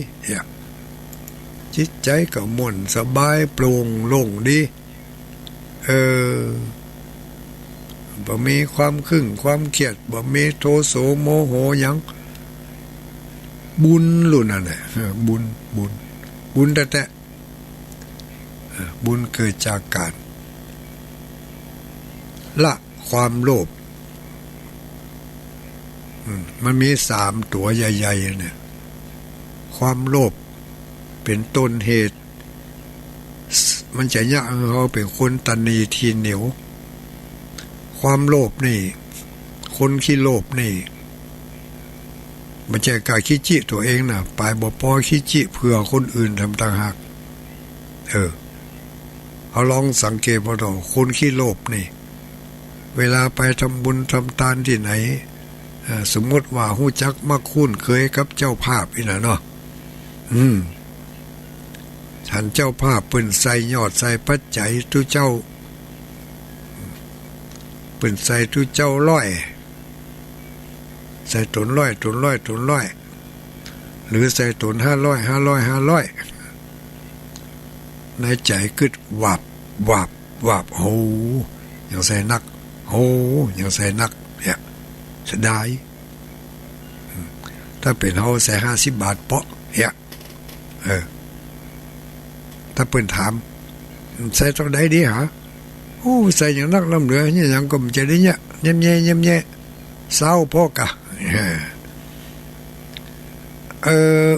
จิตใจก็ม่วนสบายโปร่งโล่งดีบ่มีความคึ่งความเครียดบ่มีโทโสโมโหหยังบุญรุ่นนั่นแหละบุญแต่บุญเกิดจากการละความโลภมันมี3ตัวใหญ่ๆเนี่ยความโลภเป็นต้นเหตุมันจะยะเขาเป็นคนตันนีทีเหนียวความโลภนี่คนขี้โลภนี่มันจะกายขี้จิตัวเองน่ะปลายบ่พอขี้จิเพื่อคนอื่นทำต่างหากเอาลองสังเกตว่าคนขี้โลภนี่เวลาไปทำบุญทำทานที่ไหนสมมติว่าฮู้จักมักคุ้นเคยกับเจ้าภาพอีน่ะเนาะท่านเจ้าภาพเปิ้นใส่ยอดใส่ปัจจัยทุเจ้าเปิ้นใส่ทุเจ้าร้อยใส่ตนร้อยหรือใส่ตน500ในใจกึดวับโหอย่างใส่นักโหอย่างใส่นักเนี่ยเสียดายถ้าเป็นเฮาใส่50 บาทเปาะเนี่ยถ้าเปิ้นถามใส่ตรงใดดีหาโอ้ใส่อย่างนักน้ำเหลือเนี่ยยังก็มันจะได้เนี่ยเย่ำเศร้าพอกะ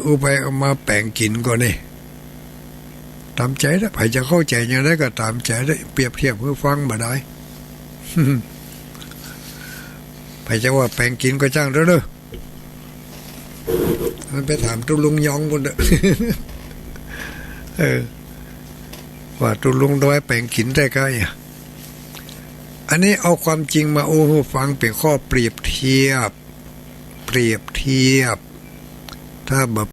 อุไปเอามาแปลงกินก่อนนี่ตามใจได้ไผจะเข้าใจอย่างไรก็ตามใจได้เปรียบเทียบเพื่อฟังมาได้ ไผจะว่าแปลงกินก็จ้างเด้อมันไปถามตุลุงยองคนเด้อ ว่าตุลุงด้อยแปลงกินได้ก็อันนี้เอาความจริงมาโอ้โหฟังเป็นข้อเปรียบเทียบถ้าแบบ